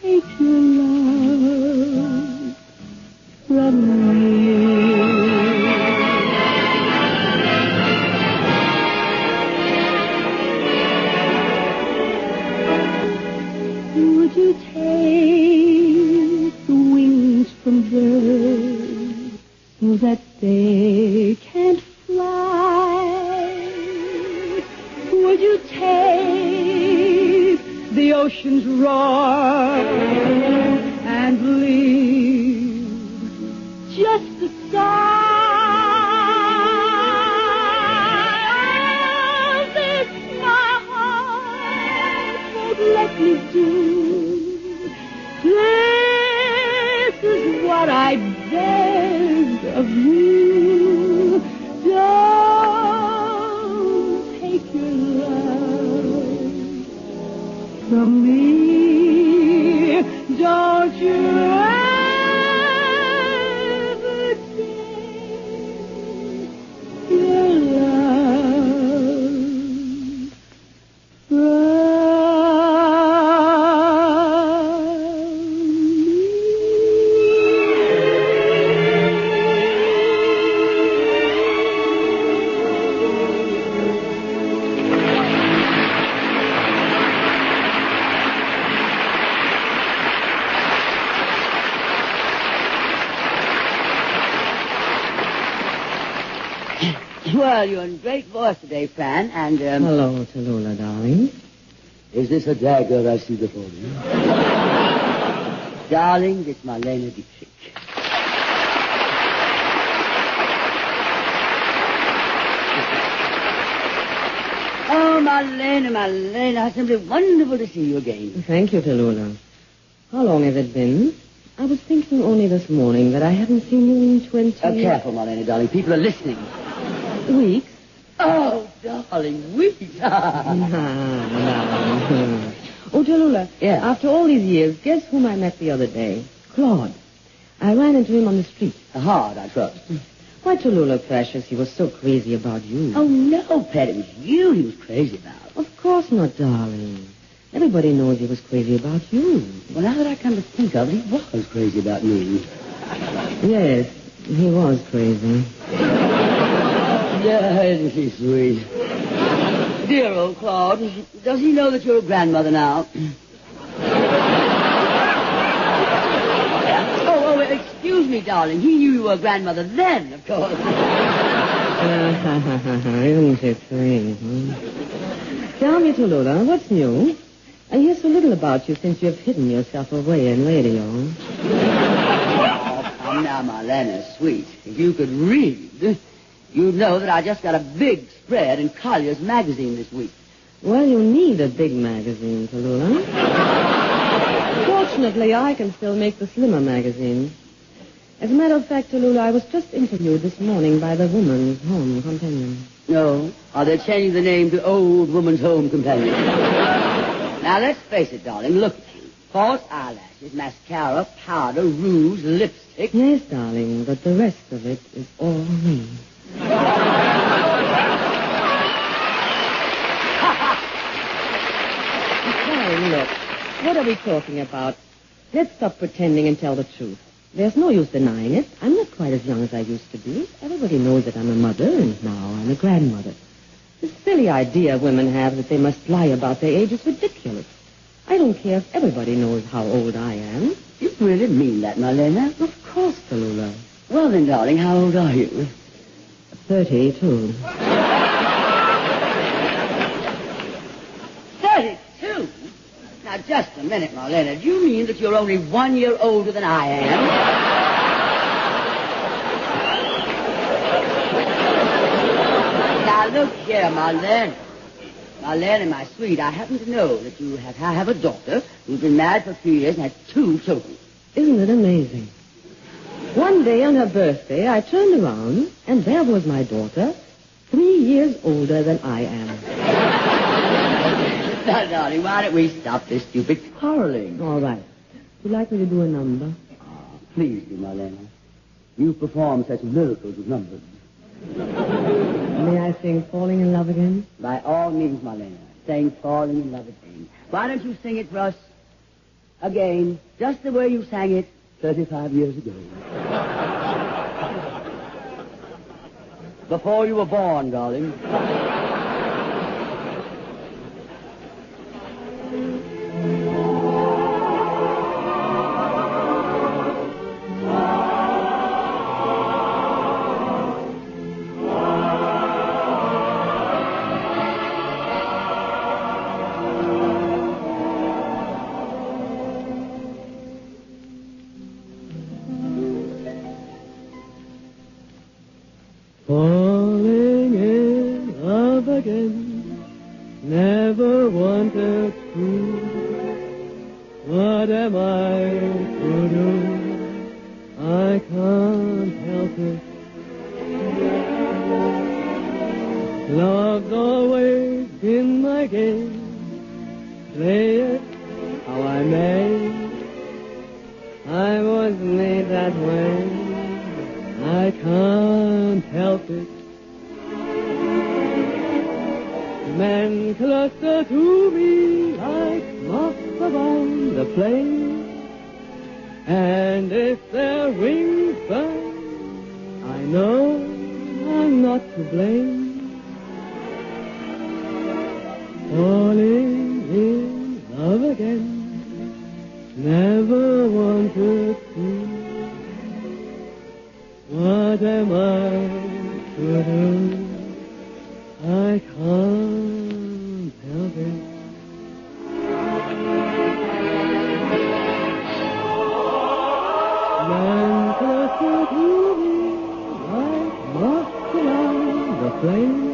take your love from me. Would you take the wings from birds so that they can't fly? Would you take the ocean's roar and leave just a sigh? This my heart won't let me do. This is what I beg of you. Don't take your love from me. Well, you're in great voice today, Fran, and, Hello, Tallulah, darling. Is this a dagger I see before you? Darling, it's Marlena Dietrich. Oh, Marlena, it's simply wonderful to see you again. Thank you, Tallulah. How long has it been? I was thinking only this morning that I haven't seen you in 20... Careful, Marlena, darling. People are listening. Weeks? Oh, darling, weeks. Oh, Tallulah. Yeah. After all these years, guess whom I met the other day? Claude. I ran into him on the street. Hard, I trust. Why, Tallulah, precious, he was so crazy about you. Oh, no, Pet, it was you he was crazy about. Of course not, darling. Everybody knows he was crazy about you. Well, now that I come to think of it, he was crazy about me. Yes, he was crazy. Yeah, isn't he sweet? Dear old Claude. Does he know that you're a grandmother now? Oh, excuse me, darling. He knew you were a grandmother then, of course. Isn't it sweet? Tell me, Tallulah, what's new? I hear so little about you since you've hidden yourself away in radio. Oh, come now, Marlena, sweet. If you could read, you'd know that I just got a big spread in Collier's magazine this week. Well, you need a big magazine, Tallulah. Fortunately, I can still make the slimmer magazine. As a matter of fact, Tallulah, I was just interviewed this morning by the Woman's Home Companion. No? Are they changing the name to Old Woman's Home Companion? Now, let's face it, darling. Look at you. False eyelashes, mascara, powder, rouge, lipstick. Yes, darling, but the rest of it is all me. Darling, look. What are we talking about? Let's stop pretending and tell the truth. There's no use denying it. I'm not quite as young as I used to be. Everybody knows that I'm a mother, and now I'm a grandmother. This silly idea women have that they must lie about their age is ridiculous. I don't care if everybody knows how old I am. You really mean that, Marlena? Of course, Tallulah. Well, then, darling, how old are you? 32. 32? Now, just a minute, Marlena. Do you mean that you're only 1 year older than I am? Now, look here, Marlena. Marlena, my sweet, I happen to know that you have a daughter who's been married for 3 years and has 2 children. Isn't it amazing? One day on her birthday, I turned around, and there was my daughter, 3 years older than I am. Now, darling, why don't we stop this stupid quarreling? All right. Would you like me to do a number? Oh, please do, Marlena. You perform such miracles with numbers. May I sing Falling in Love Again? By all means, Marlena. Sing Falling in Love Again. Why don't you sing it for us again, just the way you sang it 35 years ago? Before you were born, darling. Falling in love again, never wanted to. What am I to do? I can't help it. Love's always been my game. Play it how I may. I was made that way. I can't help it. Men cluster to me like moths around the flame. And if their wings burn, I know I'm not to blame. Falling in love again, never wanted to. What am I to do? I can't help it. Man closer to me, like moths around the flame.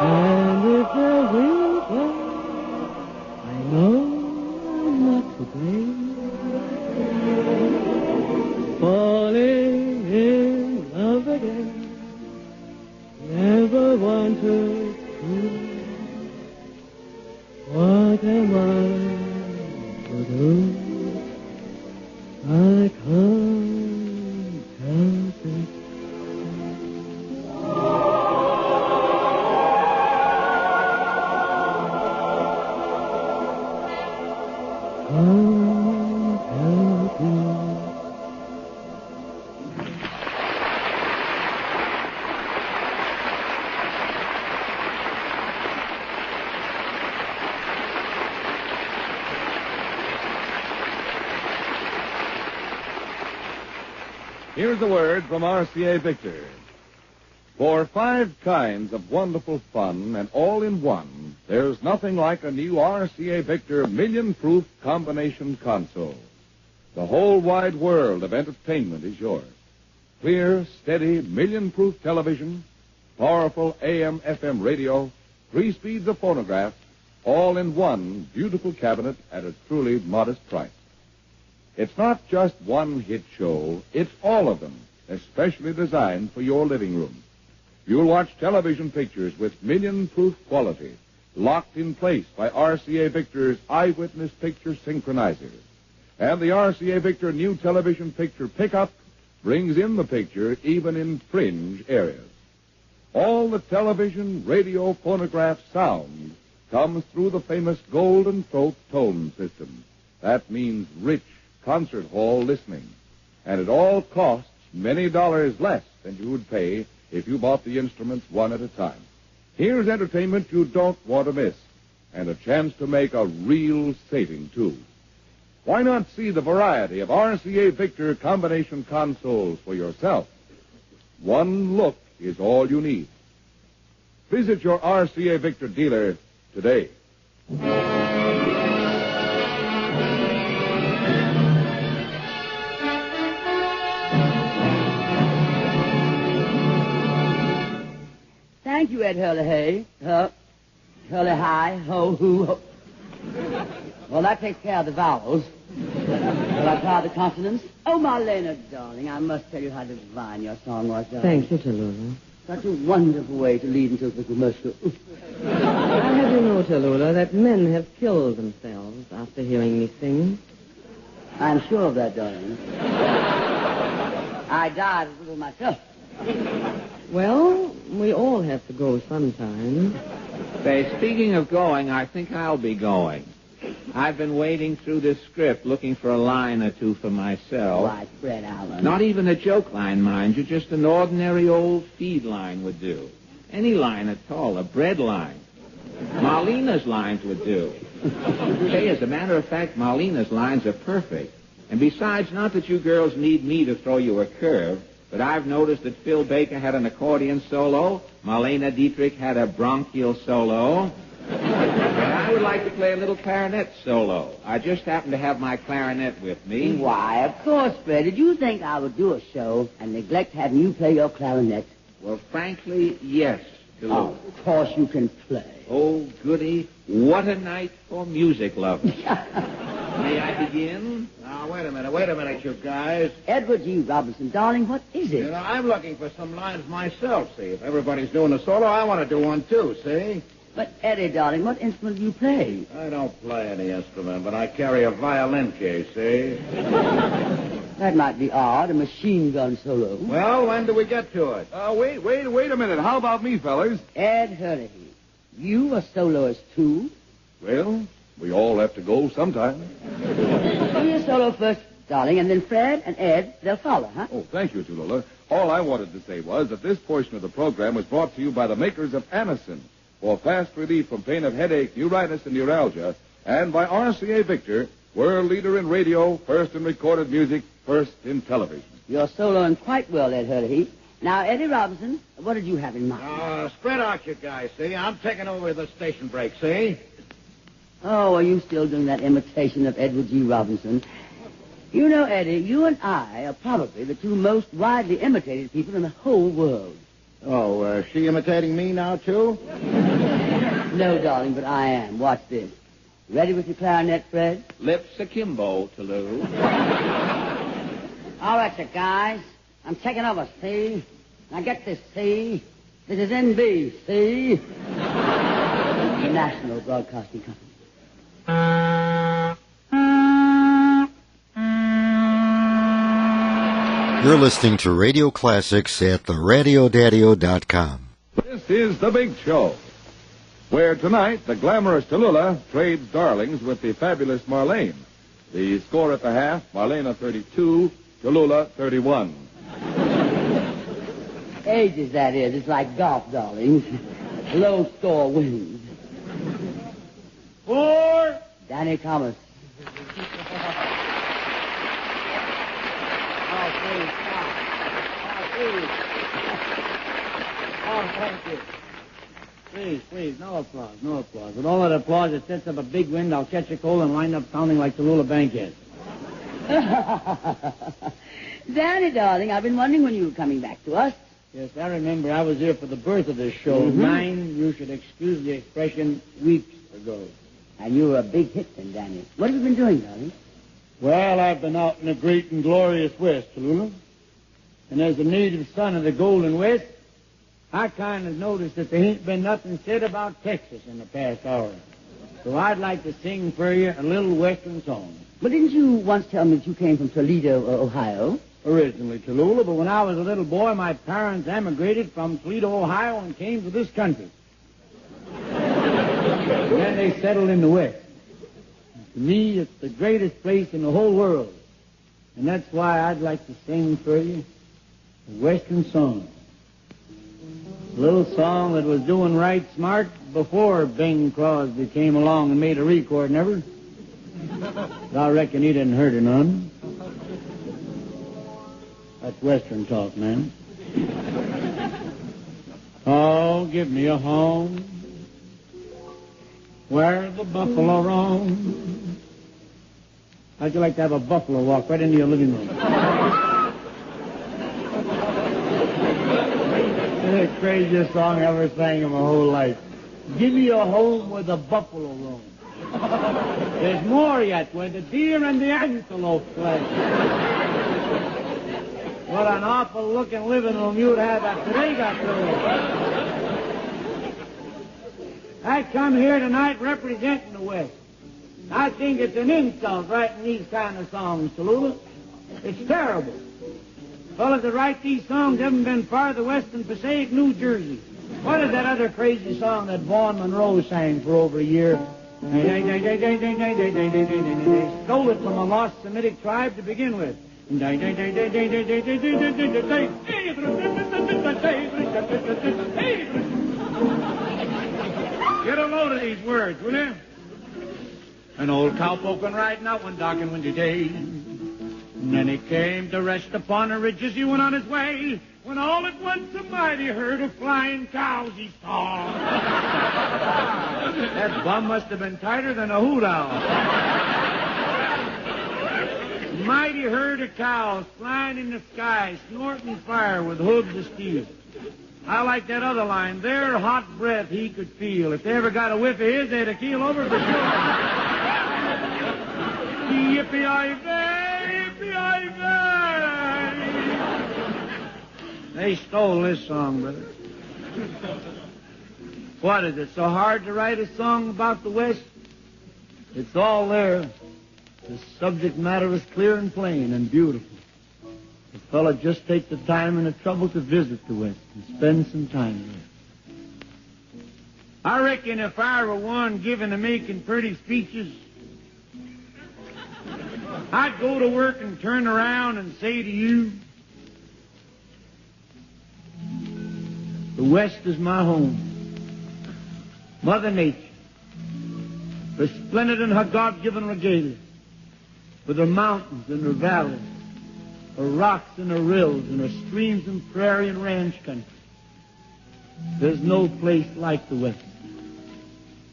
And if there will fall, I know I'm not to blame. Falling in love again, never wanted to. What am I to do? I can't help it. Can't help it. Here's a word from RCA Victor. For 5 kinds of wonderful fun and all in one, there's nothing like a new RCA Victor million-proof combination console. The whole wide world of entertainment is yours. Clear, steady, million-proof television, powerful AM/FM radio, 3 speeds of phonograph, all in one beautiful cabinet at a truly modest price. It's not just one hit show, it's all of them, especially designed for your living room. You'll watch television pictures with million-proof quality, locked in place by RCA Victor's Eyewitness Picture Synchronizer. And the RCA Victor new television picture pickup brings in the picture even in fringe areas. All the television, radio, phonograph sound comes through the famous Golden Throat tone system. That means rich concert hall listening. And it all costs many dollars less than you would pay if you bought the instruments one at a time. Here's entertainment you don't want to miss, and a chance to make a real saving, too. Why not see the variety of RCA Victor combination consoles for yourself? One look is all you need. Visit your RCA Victor dealer today. Thank you, Ed Hurley. Hurley hi, ho, hoo, ho. Well, that takes care of the vowels. Will I try the consonants? Oh, Marlena, darling, I must tell you how divine your song was, darling. Thank you, Tallulah. Such a wonderful way to lead into the commercial. I have you know, Tallulah, that men have killed themselves after hearing me sing. I'm sure of that, darling. I died a little myself. Well, we all have to go sometime. Say, speaking of going, I think I'll be going. I've been wading through this script looking for a line or two for myself. Why, Fred Allen. Not even a joke line, mind you, just an ordinary old feed line would do. Any line at all, a bread line. Marlena's lines would do. Say, as a matter of fact, Marlena's lines are perfect. And besides, not that you girls need me to throw you a curve, but I've noticed that Phil Baker had an accordion solo, Marlena Dietrich had a bronchial solo, and I would like to play a little clarinet solo. I just happen to have my clarinet with me. Why, of course, Fred. Did you think I would do a show and neglect having you play your clarinet? Well, frankly, yes. Oh, of course you can play. Oh, goody. What a night for music lovers. May I begin? Now, wait a minute, you guys. Edward G. Robinson, darling, what is it? You know, I'm looking for some lines myself, see. If everybody's doing a solo, I want to do one, too, see? But, Eddie, darling, what instrument do you play? I don't play any instrument, but I carry a violin case, see? That might be odd, a machine gun solo. Well, when do we get to it? Wait a minute. How about me, fellas? Ed Hurley, you a soloist, too? Well, we all have to go sometime. Do your solo first, darling, and then Fred and Ed, they'll follow, huh? Oh, thank you, Tallulah. All I wanted to say was that this portion of the program was brought to you by the makers of Anacin for fast relief from pain of headache, neuritis, and neuralgia, and by RCA Victor, world leader in radio, first in recorded music, first in television. You're soloing quite well, Ed Hurley. Now, Eddie Robinson, what did you have in mind? Spread out, you guys, see? I'm taking over the station break, see? Oh, are you still doing that imitation of Edward G. Robinson? You know, Eddie, you and I are probably the two most widely imitated people in the whole world. Oh, is she imitating me now, too? No, darling, but I am. Watch this. Ready with your clarinet, Fred? Lips akimbo, Tallulah. All right, you guys. I'm taking over, see? Now get this, see? This is NB, see? The National Broadcasting Company. You're listening to Radio Classics at theradiodadio.com. This is The Big Show, where tonight the glamorous Tallulah trades darlings with the fabulous Marlene. The score at the half, Marlena 32, Tallulah 31. Ages, that is. It's like golf, darlings. Low score wins. 4. Danny Thomas. Oh, thank you. Please, no applause. With all that applause, it sets up a big wind. I'll catch a cold and wind up sounding like Tallulah Bankhead. Danny, darling, I've been wondering when you were coming back to us. Yes, I remember. I was here for the birth of this show. Mm-hmm. Mine, you should excuse the expression, weeks ago. And you were a big hit then, Danny. What have you been doing, darling? Well, I've been out in the great and glorious West, Tallulah. And as a native son of the Golden West, I kind of noticed that there ain't been nothing said about Texas in the past hour. So I'd like to sing for you a little Western song. But didn't you once tell me that you came from Toledo, Ohio? Originally, Tallulah, but when I was a little boy, my parents emigrated from Toledo, Ohio, and came to this country. And then they settled in the West. To me, it's the greatest place in the whole world. And that's why I'd like to sing for you a Western song. A little song that was doing right smart before Bing Crosby came along and made a record, never. But I reckon he didn't hurt it none. That's Western talk, man. Oh, give me a home where the buffalo roam. How'd you like to have a buffalo walk right into your living room? The craziest song I ever sang in my whole life. Give me a home where the buffalo roam. There's more yet, where the deer and the antelope play. What an awful-looking living room you'd have after they got through. I come here tonight representing the West. I think it's an insult writing these kind of songs, Tallulah. It's terrible. Fellas that write these songs haven't been farther west than Passaic, New Jersey. What is that other crazy song that Vaughn Monroe sang for over a year? They stole it from a lost Semitic tribe to begin with. Get a load of these words, will you? An old cowpoke went riding out one dark and windy day. And then he came to rest upon a ridge as he went on his way, when all at once a mighty herd of flying cows he saw. That bum must have been tighter than a hoot owl. Mighty herd of cows flying in the sky, snorting fire with hooves of steel. I like that other line. Their hot breath he could feel. If they ever got a whiff of his, they'd have keeled over for sure. Yippee-yi-vey, yippee-yi-vey. They stole this song, brother. What is it, so hard to write a song about the West? It's all there. The subject matter is clear and plain and beautiful. The fellow just take the time and the trouble to visit the West and spend some time there. I reckon if I were one given to making pretty speeches, I'd go to work and turn around and say to you, the West is my home. Mother Nature, resplendent in her God-given regalia, with her mountains and her valleys, or rocks and or rills and or streams and prairie and ranch country. There's no place like the West.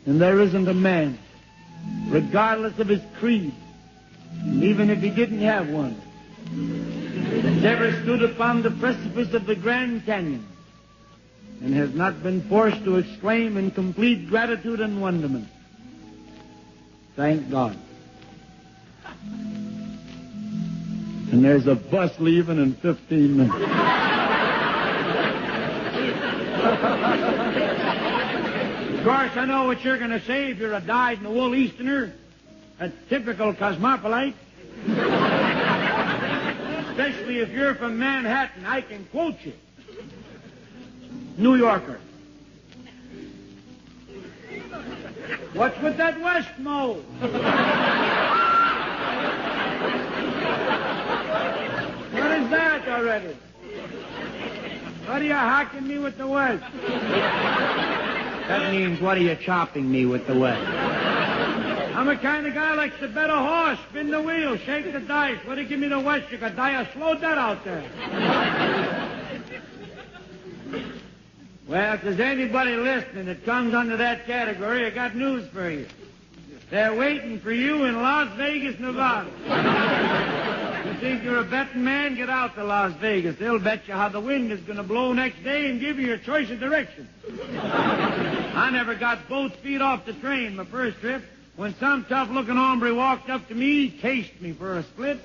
And there isn't a man, regardless of his creed, and even if he didn't have one, that's ever stood upon the precipice of the Grand Canyon and has not been forced to exclaim in complete gratitude and wonderment, "Thank God." And there's a bus leaving in 15 minutes. Of course, I know what you're going to say if you're a dyed-in-the-wool Easterner, a typical cosmopolite. Especially if you're from Manhattan, I can quote you. New Yorker. What's with that West mode? What is that already? What are you hacking me with the West? That means, what are you chopping me with the West? I'm the kind of guy likes to bet a horse, spin the wheel, shake the dice. What do you give me the West? You could die a slow death out there. Well, if there's anybody listening that comes under that category, I got news for you. They're waiting for you in Las Vegas, Nevada. You think you're a betting man? Get out to Las Vegas. They'll bet you how the wind is going to blow next day and give you your choice of direction. I never got both feet off the train my first trip when some tough-looking hombre walked up to me, cased me for a split,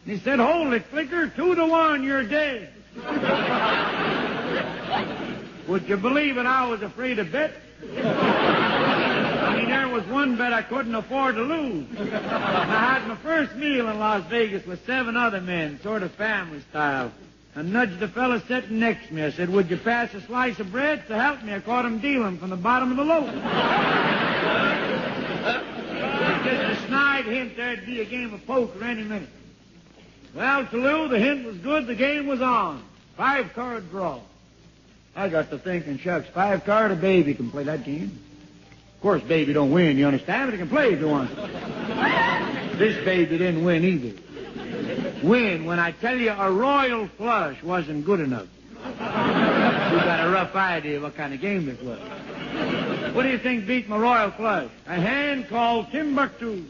and he said, "Hold it, Flicker, 2-1, you're dead." Would you believe it? I was afraid to bet. I mean, there was one bet I couldn't afford to lose. I had my first meal in Las Vegas with 7 other men, sort of family style. I nudged the fella sitting next to me. I said, "Would you pass a slice of bread?" So help me, I caught him dealing from the bottom of the loaf. Just a snide hint there'd be a game of poker any minute. Well, Tallulah, the hint was good, the game was on. 5-card draw. I got to thinking, shucks, 5-card, a baby can play that game. Of course, baby don't win, you understand, but he can play if he wants. This baby didn't win either. Win when I tell you a royal flush wasn't good enough. You got a rough idea what kind of game this was. What do you think beat my royal flush? A hand called Timbuktu.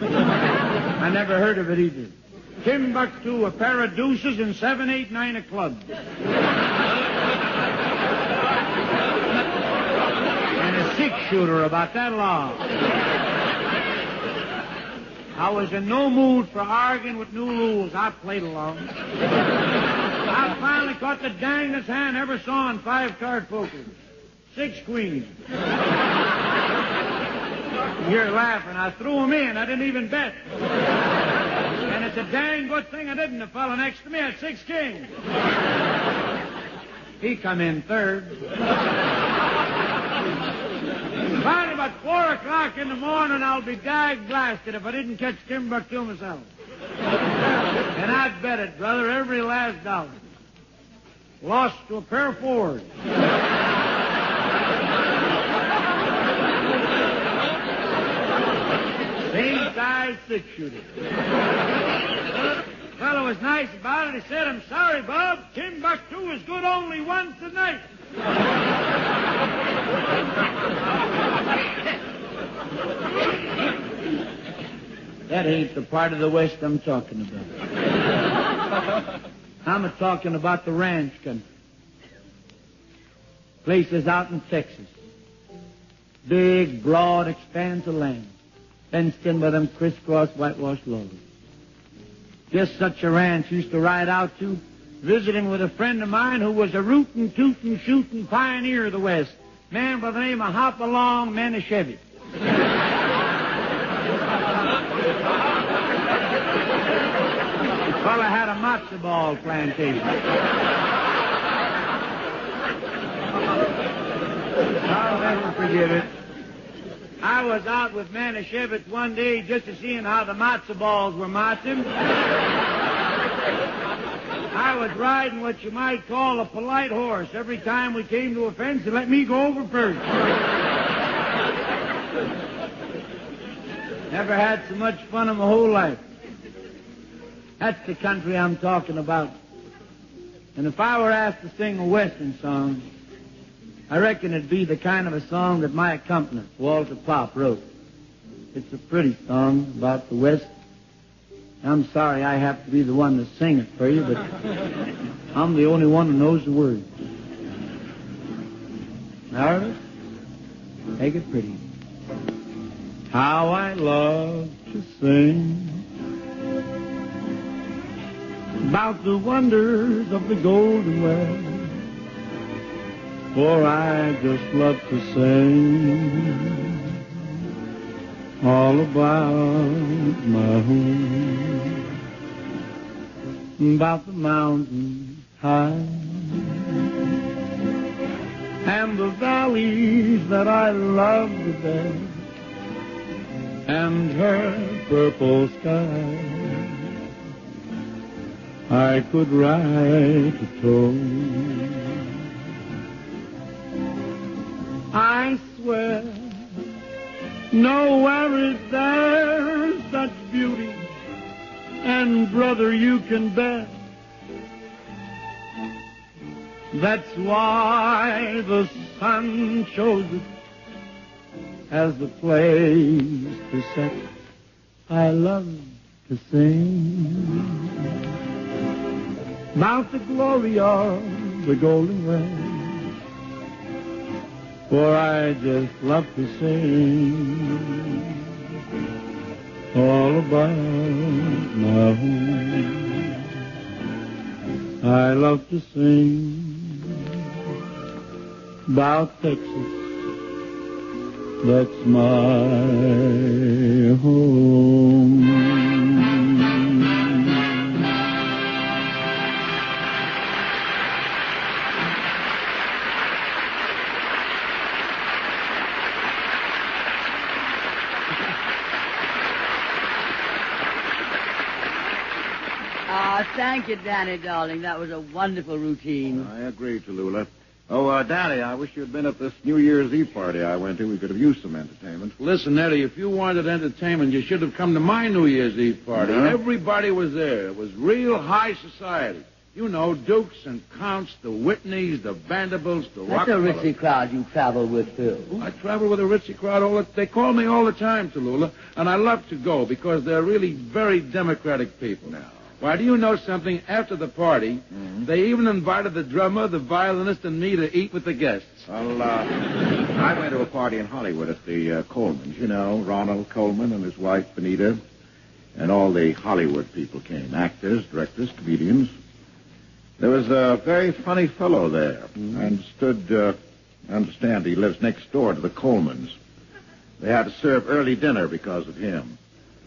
I never heard of it either. Timbuktu, a pair of deuces, and 7, 8, 9 of clubs. And a 6-shooter about that long. I was in no mood for arguing with new rules. I played along. I finally caught the dangest hand I ever saw in 5-card poker. 6 queens. You're laughing. I threw them in. I didn't even bet. And it's a dang good thing I didn't. The fellow next to me had 6 kings. He come in third. Finally, about 4 o'clock in the morning, I'll be dag-blasted if I didn't catch Timbuktu myself. And I'd bet it, brother, every last dollar. Lost to a pair of 4s. Same size 6-shooter. Fellow was nice about it. He said, "I'm sorry, Bob. Timbuktu is good only once a night." That ain't the part of the West I'm talking about. I'm talking about the ranch country. Places out in Texas. Big, broad expanse of land. Fenced in by them crisscross whitewashed logs. Just such a ranch used to ride out to, visiting with a friend of mine who was a rootin', tootin', shootin' pioneer of the West. Man by the name of Hopalong Manischewitz. The fella had a matzo ball plantation. I'll never forget it. I was out with Manischewitz one day just to see how the matzo balls were matching. I was riding what you might call a polite horse. Every time we came to a fence, they let me go over first. Never had so much fun in my whole life. That's the country I'm talking about. And if I were asked to sing a Western song, I reckon it'd be the kind of a song that my accompanist, Walter Pop, wrote. It's a pretty song about the West. I'm sorry I have to be the one to sing it for you, but I'm the only one who knows the words. Meredith, take it pretty. How I love to sing about the wonders of the Golden West, for I just love to sing all about my home, about the mountains high and the valleys that I love the best, and her purple sky. I could write a tone. I swear, nowhere is there such beauty, and brother, you can bet. That's why the sun chose it as the place to set. I love to sing about the glory of the Golden West, for I just love to sing all about my home. I love to sing about Texas, that's my home. Thank you, Danny, darling. That was a wonderful routine. I agree, Tallulah. Oh, Danny, I wish you had been at this New Year's Eve party I went to. We could have used some entertainment. Listen, Eddie, if you wanted entertainment, you should have come to my New Year's Eve party. Yeah? Everybody was there. It was real high society. You know, dukes and counts, the Whitneys, the Vanderbilts, the That's a Rockefellers. ritzy crowd you travel with, Phil. I travel with a ritzy crowd. They call me all the time, Tallulah, and I love to go because they're really very democratic people. Now. Why, do you know something? After the party, they even invited the drummer, the violinist, and me to eat with the guests. Well, I went to a party in Hollywood at the Colemans. You know, Ronald Coleman and his wife, Benita, and all the Hollywood people came. Actors, directors, comedians. There was a very funny fellow there. I understand he lives next door to the Colemans. They had to serve early dinner because of him.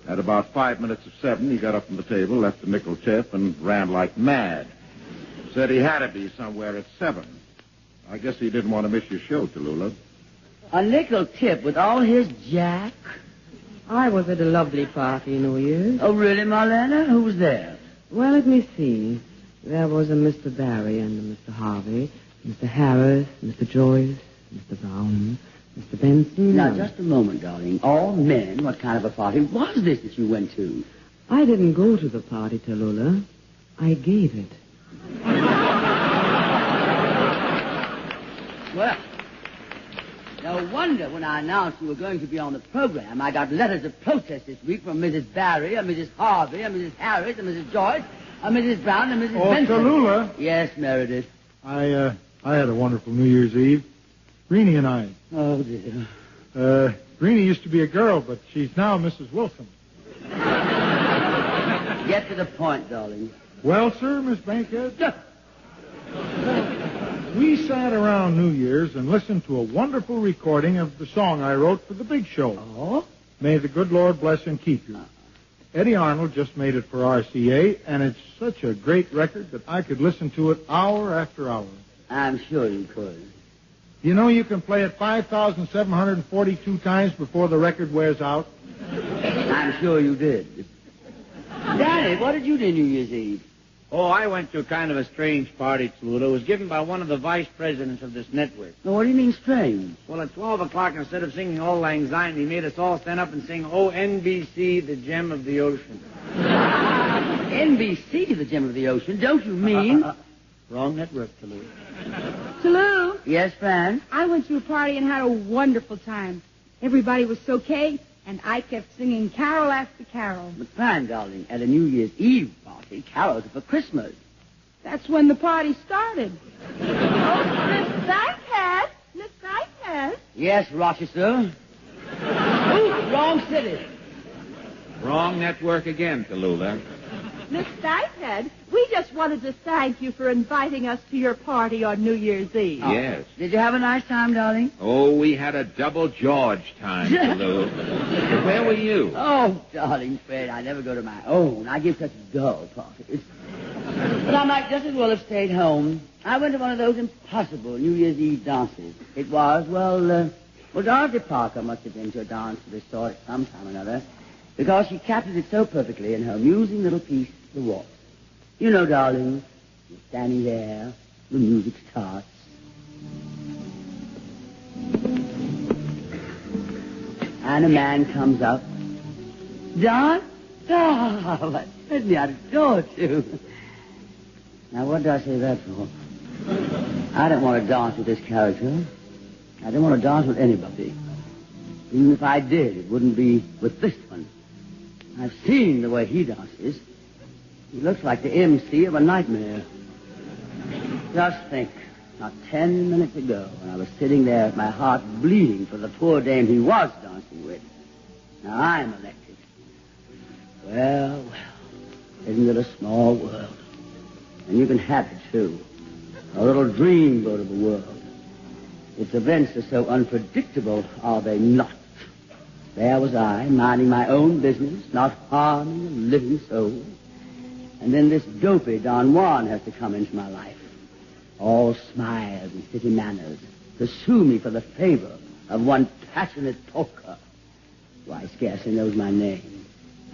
At about 5 minutes of 7, he got up from the table, left a nickel tip, and ran like mad. Said he had to be somewhere at 7. I guess he didn't want to miss your show, Tallulah. A nickel tip with all his jack? I was at a lovely party, New Year's. Oh, really, Marlena? Who was there? Well, let me see. There was a Mr. Barry and a Mr. Harvey, Mr. Harris, Mr. Joyce, Mr. Brown, Mr. Benson. Now, just a moment, darling. All men? What kind of a party was this that you went to? I didn't go to the party, Tallulah. I gave it. Well, no wonder when I announced you were going to be on the program, I got letters of protest this week from Mrs. Barry, and Mrs. Harvey, and Mrs. Harris, and Mrs. Joyce, and Mrs. Brown, and Mrs. Benson. Tallulah. Yes, Meredith. I had a wonderful New Year's Eve. Greenie and I. Oh, dear. Greenie used to be a girl, but she's now Mrs. Wilson. Get to the point, darling. Well, sir, Miss Bankhead? We sat around New Year's and listened to a wonderful recording of the song I wrote for the big show. Oh? May the good Lord bless and keep you. Eddie Arnold just made it for RCA, and it's such a great record that I could listen to it hour after hour. I'm sure you could. You know you can play it 5,742 times before the record wears out? I'm sure you did. Danny, what did you do New Year's Eve? Oh, I went to kind of a strange party, Tallulah. It was given by one of the vice presidents of this network. Now, what do you mean strange? Well, at 12 o'clock, instead of singing Auld Lang Syne, he made us all stand up and sing, "Oh, NBC, the gem of the ocean." NBC, the gem of the ocean. Don't you mean? Wrong network, Tallulah. Tallulah, Yes, Fran? I went to a party and had a wonderful time. Everybody was so gay, and I kept singing carol after carol. But Fran, darling, at a New Year's Eve party, carols are for Christmas. That's when the party started. Bankhead! Miss Bankhead! Yes, Rochester. Ooh, wrong city. Wrong network again, Tallulah. Miss Bankhead, we just wanted to thank you for inviting us to your party on New Year's Eve. Yes. Did you have a nice time, darling? Oh, we had a double George time, Tallulah. Where were you? Oh, darling Fred, I never go to my own. I give such dull parties. But I might just as well have stayed home. I went to one of those impossible New Year's Eve dances. It was, well, Dorothy Parker must have been to a dance of this sort at some time or another, because she captured it so perfectly in her amusing little piece, The Waltz. You know, darling, you're standing there, the music starts. And a man comes up. Don? Oh, certainly I'd adore to. Now, what did I say that for? I don't want to dance with this character. I don't want to dance with anybody. Even if I did, it wouldn't be with this one. I've seen the way he dances. He looks like the MC of a nightmare. Just think, not 10 minutes ago, when I was sitting there with my heart bleeding for the poor dame he was dancing with. Now I'm elected. Well, isn't it a small world? And you can have it, too. A little dreamboat of a world. Its events are so unpredictable, are they not? There was I, minding my own business, not harming a living soul. And then this dopey Don Juan has to come into my life. All smiles and city manners, to sue me for the favor of one passionate polka. Why, scarcely knows my name,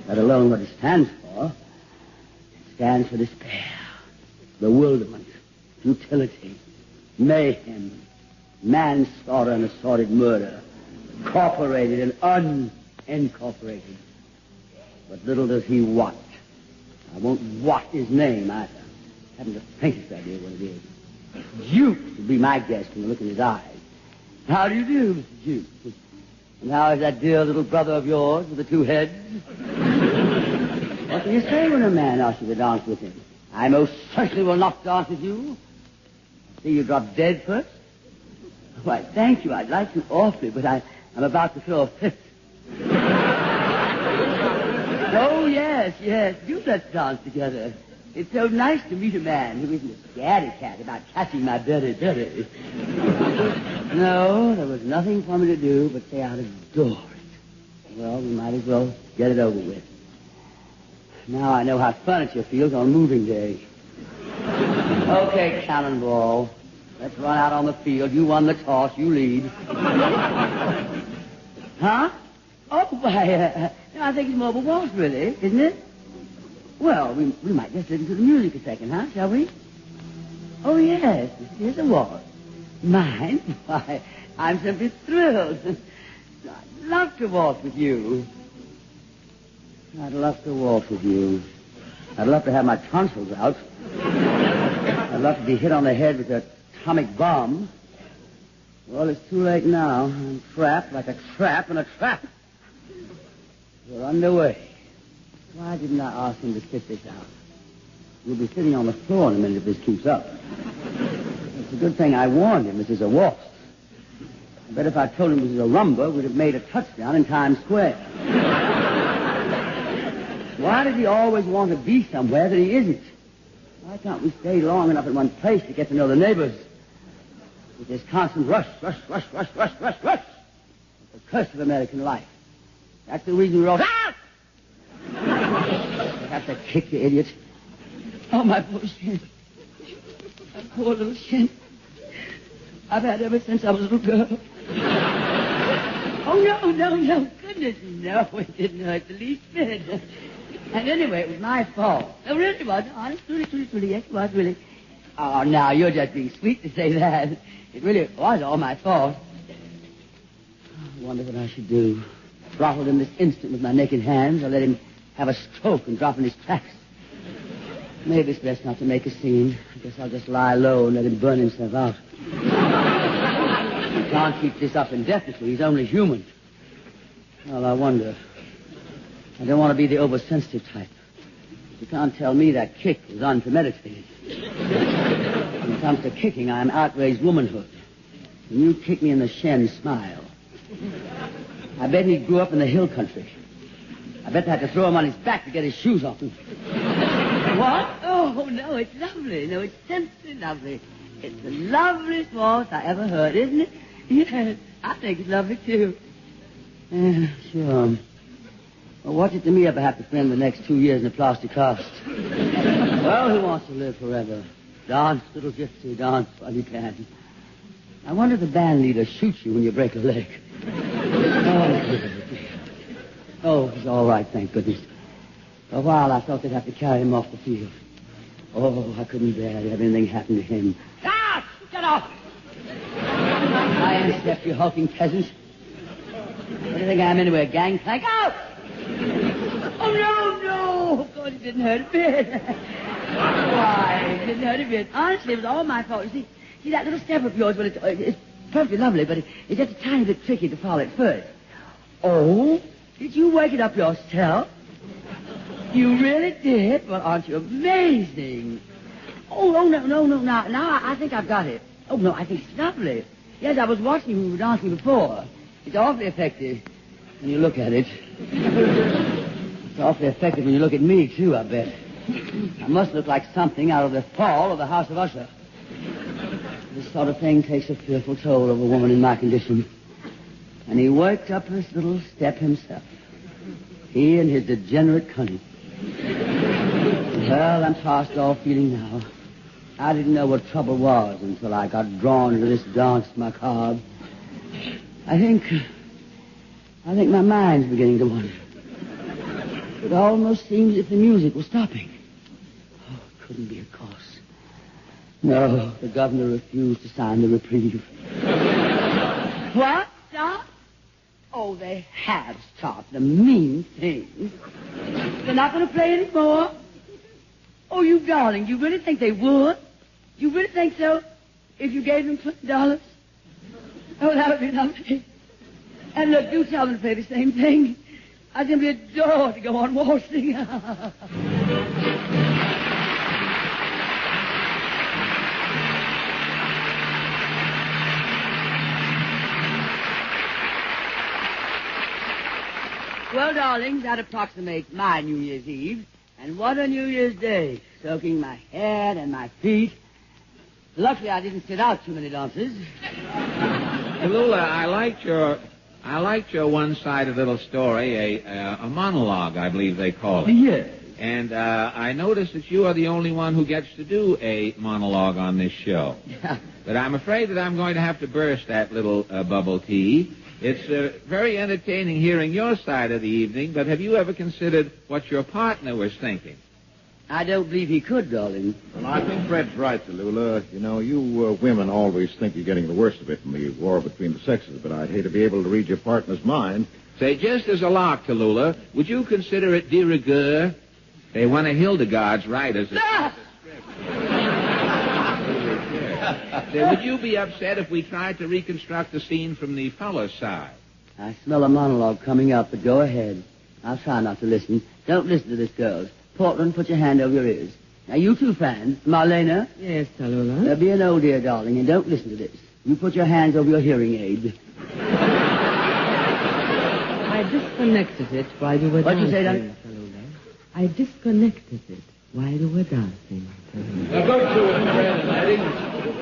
let alone what it stands for. It stands for despair, bewilderment, futility, mayhem, manslaughter and assorted murder, corporated and unincorporated. But little does he wot. I won't wot his name either. I haven't the faintest idea what it is. Jukes would be my guess from the look in his eyes. How do you do, Mr. Jukes? And how is that dear little brother of yours with the two heads? What do you say when a man asks you to dance with him? I most certainly will not dance with you. See you drop dead first. Why, thank you. I'd like to awfully, but I'm about to throw a fit. Oh, yes. Do let's dance together. It's so nice to meet a man who isn't a scaredy cat about catching my berry. No, there was nothing for me to do but say I'd adore it. Well, we might as well get it over with. Now I know how furniture feels on moving day. Okay, Cannonball. Let's run out on the field. You won the toss. You lead. Huh? Oh, why, I think it's more of a waltz, really, isn't it? Well, we might just listen to the music a second, huh? Shall we? Oh, yes. Here's a waltz. Mine? Why, I'm simply thrilled. I'd love to waltz with you. I'd love to waltz with you. I'd love to have my tonsils out. I'd love to be hit on the head with an atomic bomb. Well, it's too late now. I'm trapped like a trap in a trap. We're underway. Why didn't I ask him to sit this out? We'll be sitting on the floor in a minute if this keeps up. It's a good thing I warned him this is a waltz. I bet if I told him this is a rumba, we'd have made a touchdown in Times Square. Why does he always want to be somewhere that he isn't? Why can't we stay long enough in one place to get to know the neighbors? With this constant rush. It's the curse of American life. That's the reason we're all... Ah! I have to kick you, idiot. Oh, my poor shin. My poor little shin. I've had ever since I was a little girl. Oh, no. Goodness, no. It didn't hurt the least bit. And anyway, it was my fault. It really was. Honest, truly. Yes, it was, really. Oh, now, you're just being sweet to say that. It really was all my fault. I wonder what I should do. Throttle him this instant with my naked hands, or let him have a stroke and drop in his tracks. Maybe it's best not to make a scene. I guess I'll just lie low and let him burn himself out. He can't keep this up indefinitely. He's only human. Well, I wonder. I don't want to be the oversensitive type. You can't tell me that kick was unpremeditated. When it comes to kicking, I'm outraged womanhood. When you kick me in the shin, smile. I bet he grew up in the hill country. I bet they had to throw him on his back to get his shoes off him. What? Oh, no, it's lovely. No, it's simply lovely. It's the loveliest waltz I ever heard, isn't it? Yes, I think it's lovely, too. Yeah, sure. Well, what's it to me if I have to spend the next 2 years in a plaster cast? Well, who wants to live forever? Dance, little gypsy, dance while you can. I wonder if the band leader shoots you when you break a leg. Oh, he's all right, thank goodness. For a while, I thought they'd have to carry him off the field. Oh, I couldn't bear to have anything happen to him. Ah! Get off! I ain't stepped, you hulking peasants. What do you think I am anyway, a gangplank? Out! Oh, no! Of course, it didn't hurt a bit. Why, it didn't hurt a bit. Honestly, it was all my fault. You see that little step of yours, well, it's perfectly lovely, but it's just a tiny bit tricky to follow at first. Oh? Did you work it up yourself? You really did? Well, aren't you amazing? Oh, no. Now I think I've got it. Oh, no, I think it's lovely. Yes, I was watching you when you were dancing before. It's awfully effective when you look at it. It's awfully effective when you look at me, too, I bet. I must look like something out of the Fall of the House of Usher. This sort of thing takes a fearful toll of a woman in my condition. And he worked up this little step himself. He and his degenerate cunning. Well, I'm past all feeling now. I didn't know what trouble was until I got drawn into this dance macabre. I think my mind's beginning to wander. It almost seems as if the music was stopping. Oh, it couldn't be, of course. No, the governor refused to sign the reprieve. What? Stop? Oh, they have stopped, the mean things. They're not going to play anymore? Oh, you darling, you really think they would? You really think so? If you gave them $20? Oh, that would be lovely. And look, do tell them to play the same thing. I simply adore to go on waltzing. Well, darling, that approximates my New Year's Eve. And what a New Year's Day, soaking my head and my feet. Luckily, I didn't sit out too many dances. Tallulah, I liked your one-sided little story, a monologue, I believe they call it. Yes. And I noticed that you are the only one who gets to do a monologue on this show. But I'm afraid that I'm going to have to burst that little bubble tea. It's very entertaining hearing your side of the evening, but have you ever considered what your partner was thinking? I don't believe he could, darling. Well, I think Fred's right, Tallulah. You know, you women always think you're getting the worst of it in the war between the sexes, but I'd hate to be able to read your partner's mind. Say, just as a lark, Tallulah, would you consider it de rigueur? Say, one of Hildegard's writers... Say, would you be upset if we tried to reconstruct the scene from the fellow's side? I smell a monologue coming up, but go ahead. I'll try not to listen. Don't listen to this, girls. Portland, put your hand over your ears. Now, you two fans, Marlena. Yes, Tallulah. Be an old dear, darling, and don't listen to this. You put your hands over your hearing aid. I disconnected it while you were What'd dancing. You say, darling? Tallulah. I disconnected it while you were dancing. Tallulah. Now go to it, Fred and Eddie.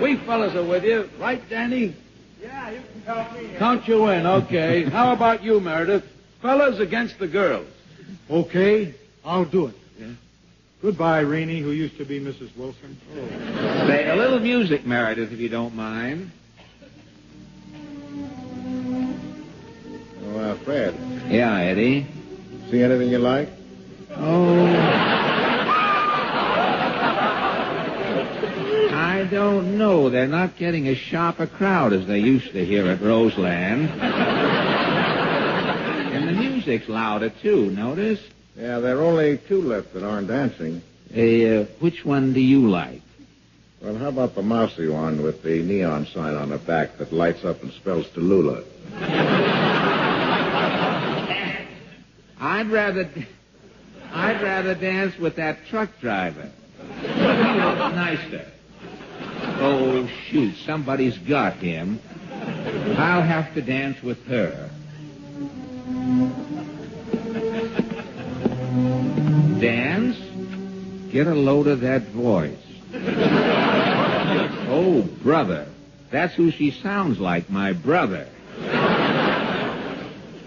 We fellas are with you, right, Danny? Yeah, you can count me in. Count you in, okay. How about you, Meredith? Fellas against the girls. Okay, I'll do it. Yeah. Goodbye, Rainey, who used to be Mrs. Wilson. Say, a little music, Meredith, if you don't mind. Oh, Fred. Yeah, Eddie? See anything you like? Oh... I don't know. They're not getting as sharp a crowd as they used to here at Roseland. And the music's louder, too, notice? Yeah, there are only two left that aren't dancing. Which one do you like? Well, how about the mousy one with the neon sign on the back that lights up and spells Tallulah? I'd rather dance with that truck driver. He looks nicer. Oh, shoot, somebody's got him. I'll have to dance with her. Dance? Get a load of that voice. Oh, brother. That's who she sounds like, my brother.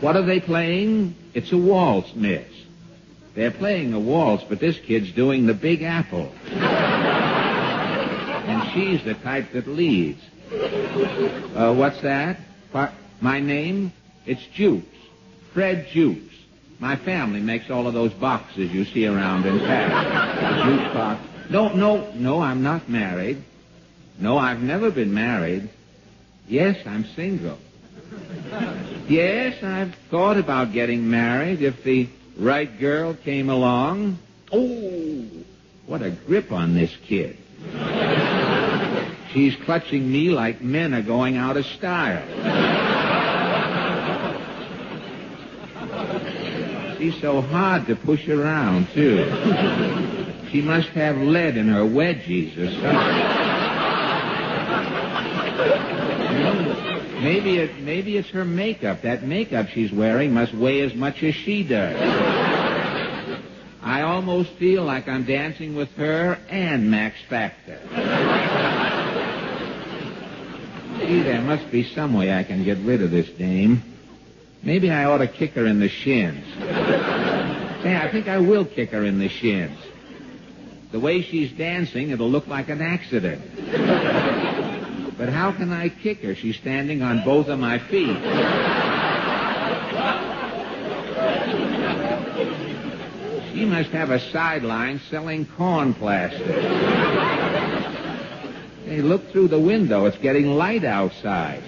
What are they playing? It's a waltz, miss. They're playing a waltz, but this kid's doing the Big Apple. And she's the type that leads. What's that? My name? It's Jukes. Fred Jukes. My family makes all of those boxes you see around in town. Jukes box. No, I'm not married. No, I've never been married. Yes, I'm single. Yes, I've thought about getting married if the right girl came along. Oh, what a grip on this kid. She's clutching me like men are going out of style. She's so hard to push around, too. She must have lead in her wedgies or something. Maybe it's her makeup. That makeup she's wearing must weigh as much as she does. I almost feel like I'm dancing with her and Max Factor. Gee, there must be some way I can get rid of this dame. Maybe I ought to kick her in the shins. Say, I think I will kick her in the shins. The way she's dancing, it'll look like an accident. But how can I kick her? She's standing on both of my feet. She must have a sideline selling corn plaster. Hey, look through the window. It's getting light outside.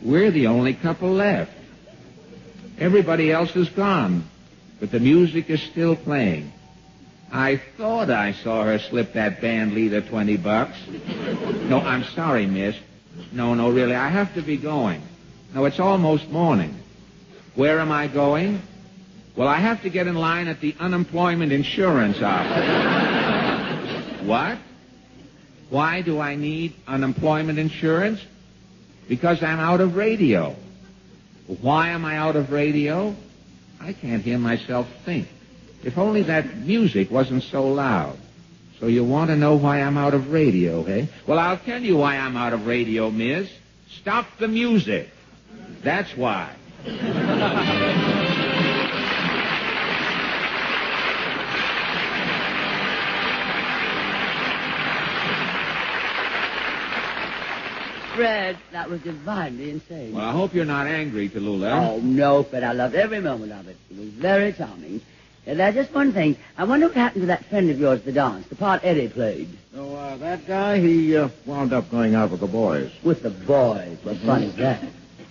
We're the only couple left. Everybody else is gone, but the music is still playing. I thought I saw her slip that band leader $20. No, I'm sorry, miss. No, really, I have to be going. No, it's almost morning. Where am I going? Well, I have to get in line at the unemployment insurance office. What? Why do I need unemployment insurance? Because I'm out of radio. Why am I out of radio? I can't hear myself think. If only that music wasn't so loud. So you want to know why I'm out of radio, eh? Well, I'll tell you why I'm out of radio, miss. Stop the music. That's why. Fred, that was divinely insane. Well, I hope you're not angry, Tallulah. Oh, no, Fred, I loved every moment of it. It was very charming. There's just one thing. I wonder what happened to that friend of yours at the dance, the part Eddie played. So, that guy, he wound up going out with the boys. With the boys? What fun is that?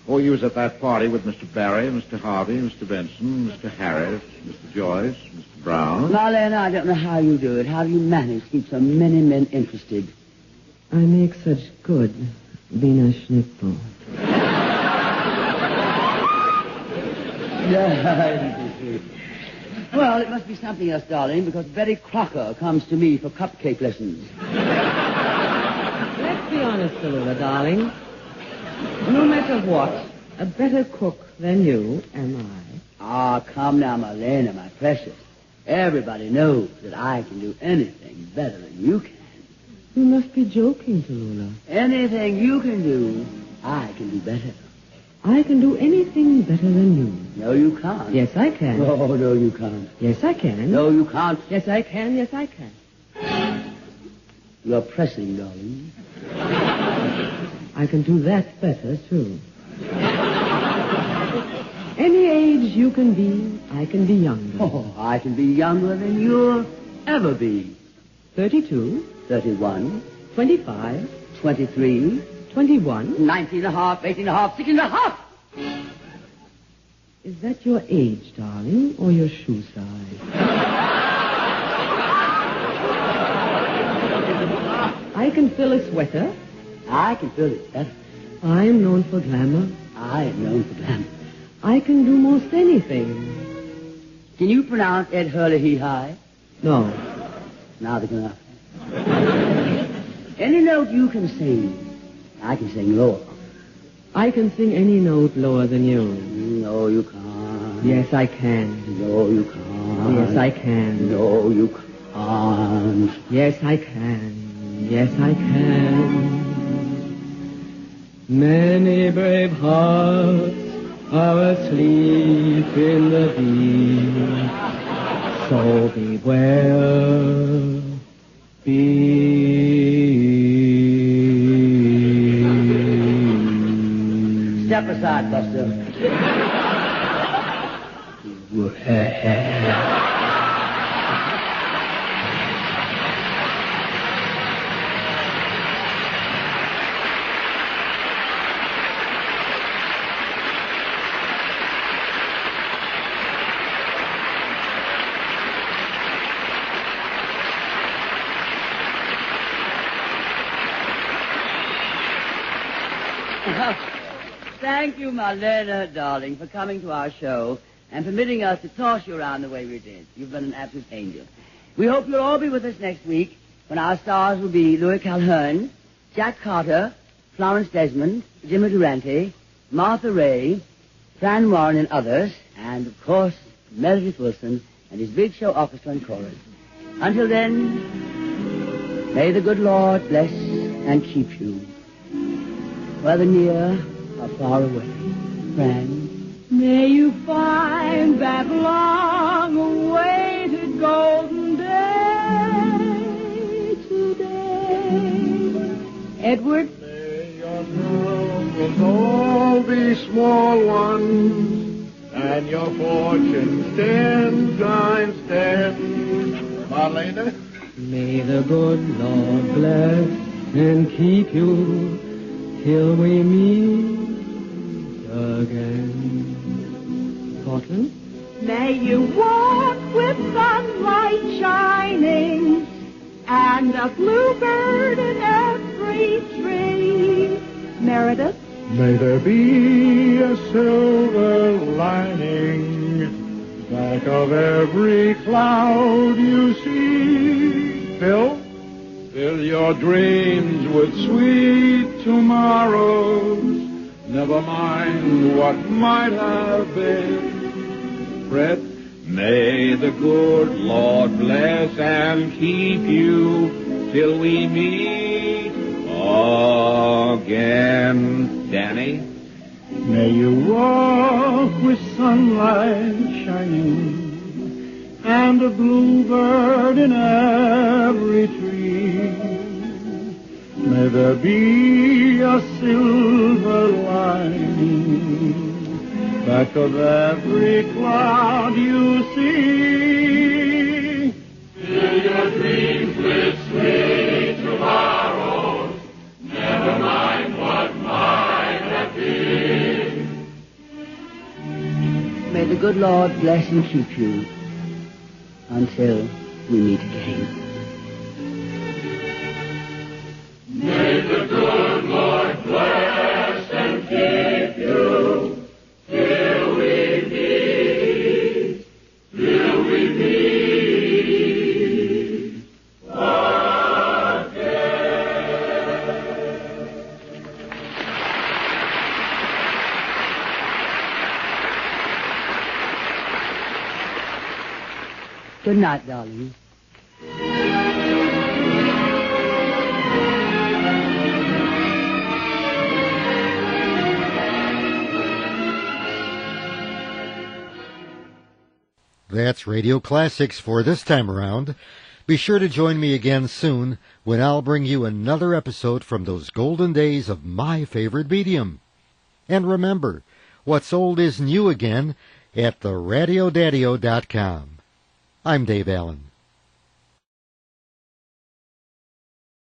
Oh, he was at that party with Mr. Barry, Mr. Harvey, Mr. Benson, Mr. Harris, Mr. Joyce, Mr. Brown. Marlene, I don't know how you do it. How do you manage to keep so many men interested? I make such good Wiener Schnitzel. Well, it must be something else, darling, because Betty Crocker comes to me for cupcake lessons. Let's be honest, Tallulah, darling. No matter what, a better cook than you am I. Ah, come now, Marlena, my precious. Everybody knows that I can do anything better than you can. You must be joking, Tallulah. Anything you can do, I can do better. I can do anything better than you. No, you can't. Yes, I can. Oh, no, you can't. Yes, I can. No, you can't. Yes, I can. Yes, I can. You're pressing, darling. I can do that better, too. Any age you can be, I can be younger. Oh, I can be younger than you'll ever be. 32. 31. 25. 23. 21. 19 and a half, 18 and a half, 16 and a half. Is that your age, darling, or your shoe size? I can fill a sweater. I can fill it better. I am known for glamour. I am known for glamour. I can do most anything. Can you pronounce Ed Hurley high? No. Now they're going to. Any note you can sing, I can sing lower. I can sing any note lower than you. No, you can't. Yes, I can. No, you can't. Yes, I can. No, you can't. Yes, I can. Yes, I can. Many brave hearts are asleep in the deep. So beware. Step aside, Buster. Thank you, my Leonard, darling, for coming to our show and permitting us to toss you around the way we did. You've been an absolute angel. We hope you'll all be with us next week when our stars will be Louis Calhern, Jack Carter, Florence Desmond, Jimmy Durante, Martha Ray, Fran Warren and others, and, of course, Meredith Wilson and his Big Show Orchestra and Chorus. Until then, may the good Lord bless and keep you, whether near or far away. Friend, may you find that long-awaited golden day today. Edward? May your troubles all be small ones, and your fortunes 10 times 10. Marlena? May the good Lord bless and keep you till we meet again. Portland? May you walk with sunlight shining and a bluebird in every tree. Meredith? May there be a silver lining back of every cloud you see. Phil? Fill your dreams with sweet tomorrows. Never mind what might have been. Fred? May the good Lord bless and keep you till we meet again. Danny? May you walk with sunlight shining and a bluebird in every tree. May there be a silver lining back of every cloud you see. Fill your dreams with sweet tomorrows. Never mind what might have been. may the good Lord bless and keep you until we meet again. May the good Lord bless and keep you till we meet again. Good night, darling. That's Radio Classics for this time around. Be sure to join me again soon when I'll bring you another episode from those golden days of my favorite medium. And remember, what's old is new again at theradiodaddio.com. I'm Dave Allen.